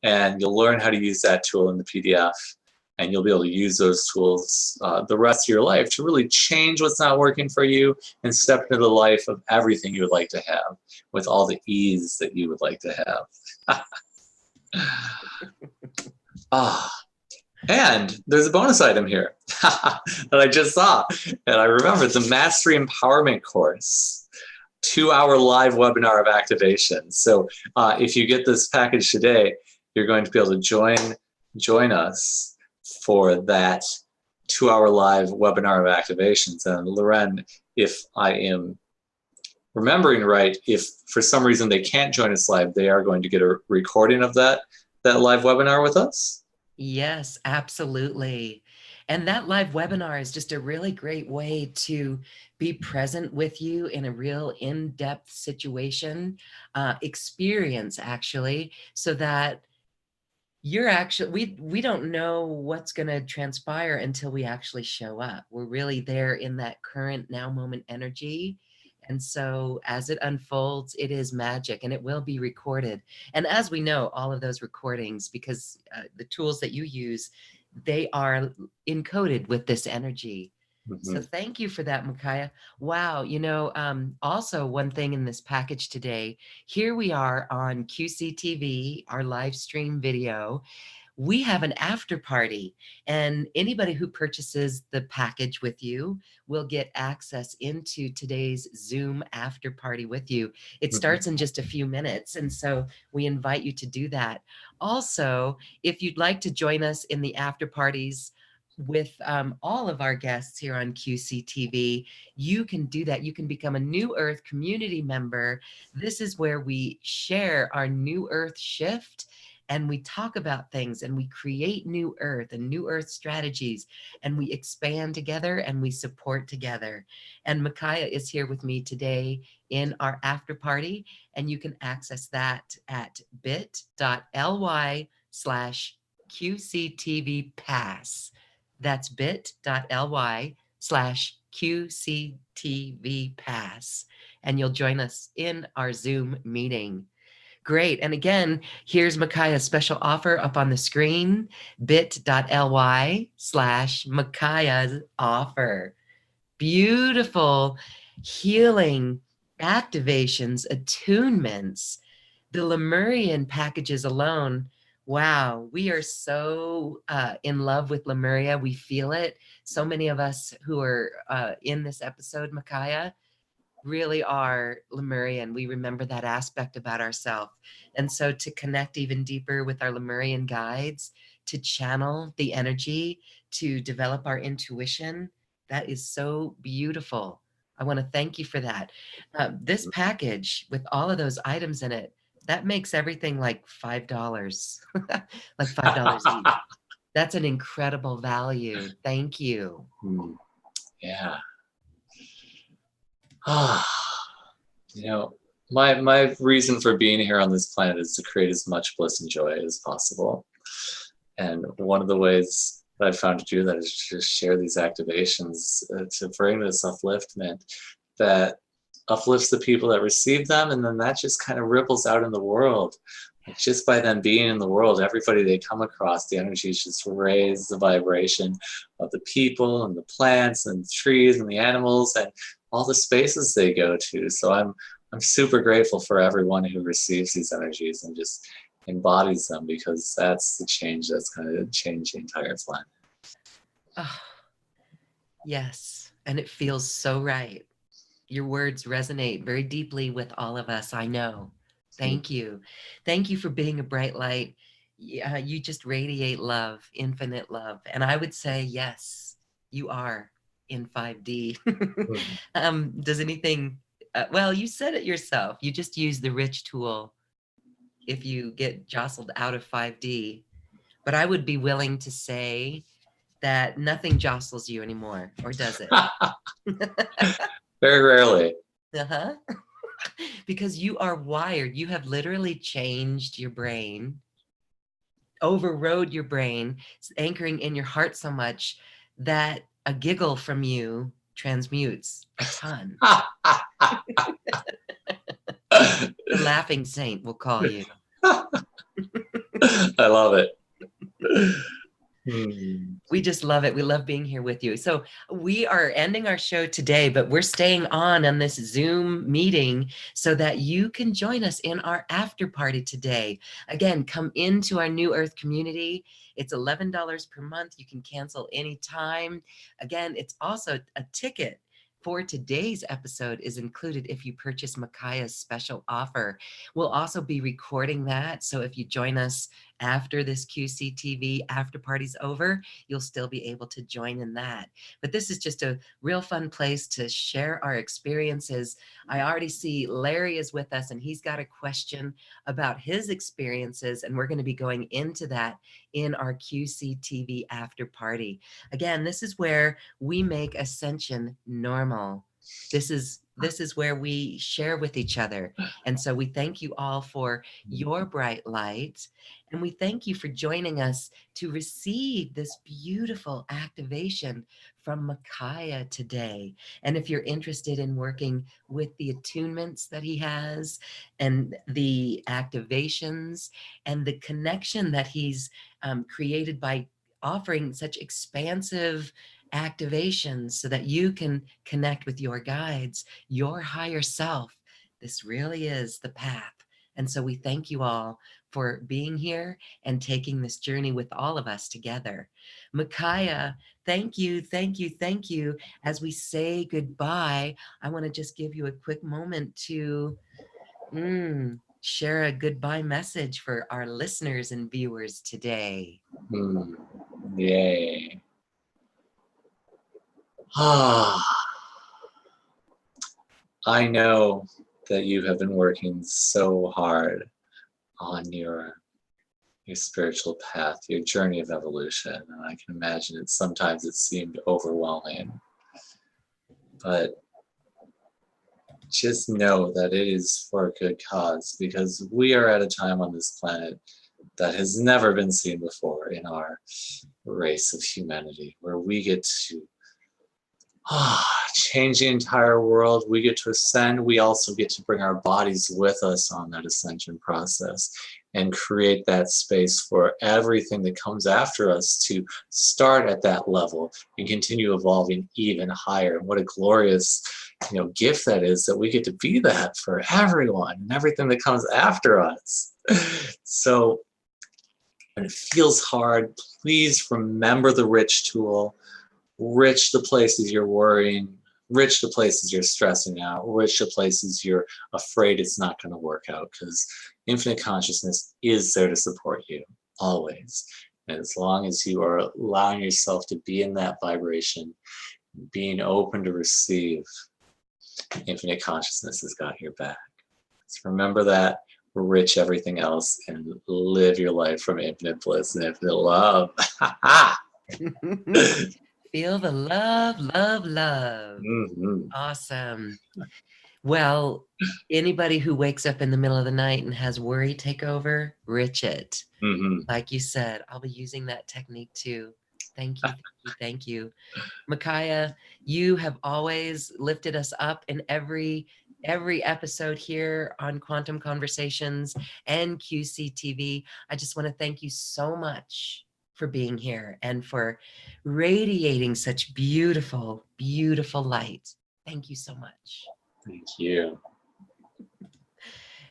And you'll learn how to use that tool in the PDF. And you'll be able to use those tools the rest of your life to really change what's not working for you and step into the life of everything you would like to have with all the ease that you would like to have. And there's a bonus item here that I just saw. And I remembered the Mastery Empowerment course, 2-hour live webinar of activation. So if you get this package today, you're going to be able to join us for that 2-hour live webinar of activations. And Loren, if I am remembering right, if for some reason they can't join us live, they are going to get a recording of that live webinar with us? Yes, absolutely. And that live webinar is just a really great way to be present with you in a real in-depth situation, experience actually, so that you're actually, we don't know what's going to transpire until we actually show up. We're really there in that current now moment energy. And so as it unfolds, it is magic and it will be recorded. And as we know, all of those recordings, because the tools that you use, they are encoded with this energy. So thank you for that, Macaya. Wow. You know, also one thing in this package today, here we are on QCTV, our live stream video. We have an after party, and anybody who purchases the package with you will get access into today's Zoom after party with you. It starts in just a few minutes, and so we invite you to do that. Also, if you'd like to join us in the after parties with all of our guests here on QCTV, you can do that. You can become a New Earth community member. This is where we share our New Earth shift, and we talk about things, and we create New Earth and New Earth strategies, and we expand together and we support together. And Macaya is here with me today in our after party, and you can access that at bit.ly/QCTV QCTV Pass. That's bit.ly/QCTV Pass. And you'll join us in our Zoom meeting. Great. And again, here's Macaya's special offer up on the screen, bit.ly/Macaya's offer. Beautiful healing activations, attunements, the Lemurian packages alone. Wow, we are so in love with Lemuria. We feel it. So many of us who are in this episode, Macaya, really are Lemurian. We remember that aspect about ourselves. And so to connect even deeper with our Lemurian guides, to channel the energy, to develop our intuition, that is so beautiful. I want to thank you for that. This package with all of those items in it, that makes everything like $5, like $5 each. That's an incredible value. Thank you. Yeah. You know, my reason for being here on this planet is to create as much bliss and joy as possible. And one of the ways that I've found to do that is just share these activations to bring this upliftment that uplifts the people that receive them, and then that just kind of ripples out in the world. Just by them being in the world, everybody they come across, the energies just raise the vibration of the people and the plants and the trees and the animals and all the spaces they go to. So I'm super grateful for everyone who receives these energies and just embodies them, because that's the change that's going to change the entire planet. Oh, yes, and it feels so right. Your words resonate very deeply with all of us, I know. Thank you. Thank you for being a bright light. You just radiate love, infinite love. And I would say, yes, you are in 5D. Does anything, well, you said it yourself. You just use the rich tool if you get jostled out of 5D. But I would be willing to say that nothing jostles you anymore, or does it? Very rarely. Uh-huh. Because you are wired. You have literally changed your brain, overrode your brain, anchoring in your heart so much that a giggle from you transmutes a ton. The laughing saint will call you. I love it. We just love it. We love being here with you. So we are ending our show today, but we're staying on this Zoom meeting so that you can join us in our after party today. Again, come into our New Earth community. It's $11 per month. You can cancel anytime. Again, it's also a ticket for today's episode is included if you purchase Macaya's special offer. We'll also be recording that. So if you join us after this QCTV after party's over, you'll still be able to join in that. But this is just a real fun place to share our experiences. I already see Larry is with us and he's got a question about his experiences, and we're going to be going into that in our QCTV after party. Again, this is where we make Ascension normal. This is where we share with each other. And so we thank you all for your bright light. And we thank you for joining us to receive this beautiful activation from Macaya today. And if you're interested in working with the attunements that he has and the activations and the connection that he's created by offering such expansive activations so that you can connect with your guides, your higher self, this really is the path. And so we thank you all for being here and taking this journey with all of us together. Macaya, thank you, thank you, thank you. As we say goodbye, I want to just give you a quick moment to share a goodbye message for our listeners and viewers today. Yay. I know that you have been working so hard on your spiritual path, your journey of evolution, and I can imagine it sometimes it seemed overwhelming. But just know that it is for a good cause, because we are at a time on this planet that has never been seen before in our race of humanity, where we get to change the entire world. We get to ascend. We also get to bring our bodies with us on that ascension process and create that space for everything that comes after us to start at that level and continue evolving even higher. And what a glorious, gift that is, that we get to be that for everyone and everything that comes after us. So when it feels hard, please remember the rich tool. Rich the places you're worrying, rich the places you're stressing out, rich the places you're afraid it's not going to work out, because infinite consciousness is there to support you always. And as long as you are allowing yourself to be in that vibration, being open to receive, infinite consciousness has got your back. So remember that, rich everything else, and live your life from infinite bliss and infinite love. Feel the love, love, love. Mm-hmm. Awesome. Well, anybody who wakes up in the middle of the night and has worry take over, rich it. Mm-hmm. Like you said, I'll be using that technique too. Thank you, thank you, thank you. Macaya, you have always lifted us up in every episode here on Quantum Conversations and QCTV. I just want to thank you so much for being here and for radiating such beautiful, beautiful light. Thank you so much. Thank you.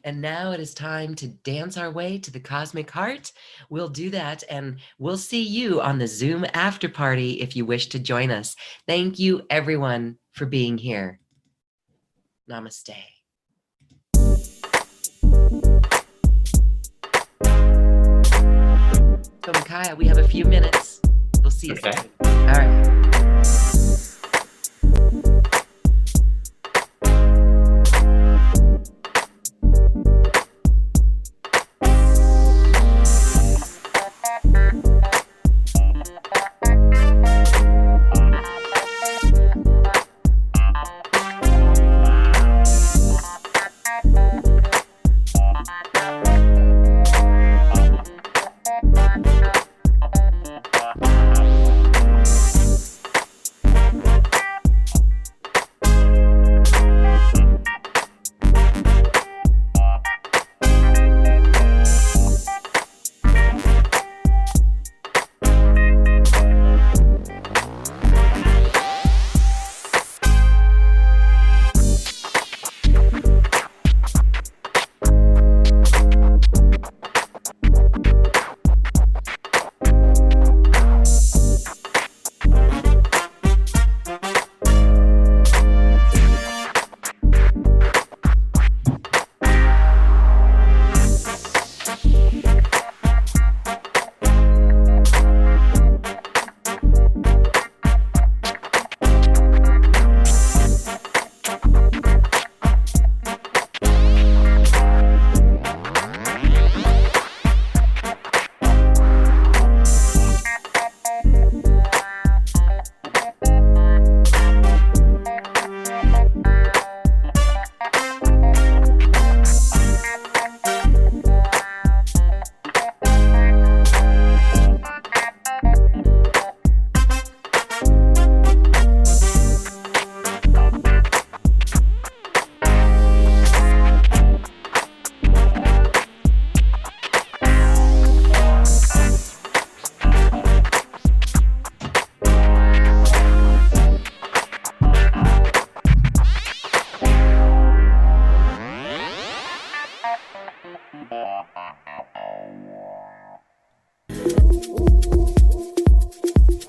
And now it is time to dance our way to the cosmic heart. We'll do that, and we'll see you on the Zoom after party if you wish to join us. Thank you, everyone, for being here. Namaste. So, Macaya, we have a few minutes. We'll see you soon. All right.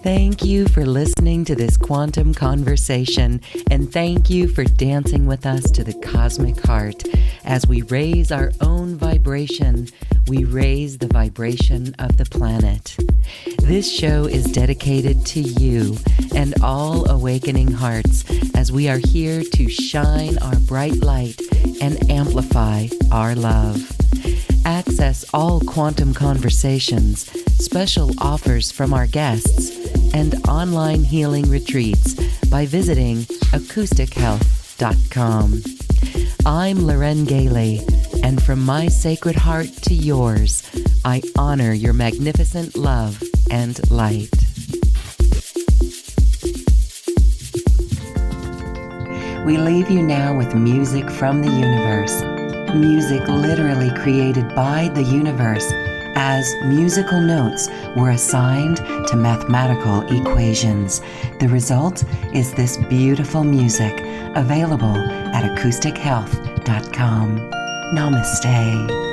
Thank you for listening to this quantum conversation, and thank you for dancing with us to the cosmic heart. As we raise our own vibration, we raise the vibration of the planet. This show is dedicated to you and all awakening hearts, as we are here to shine our bright light and amplify our love. Access all quantum conversations, special offers from our guests, and online healing retreats by visiting acoustichealth.com. I'm Loren Gailey, and from my sacred heart to yours, I honor your magnificent love and light. We leave you now with music from the universe. Music literally created by the universe as musical notes were assigned to mathematical equations. The result is this beautiful music available at acoustichealth.com. Namaste.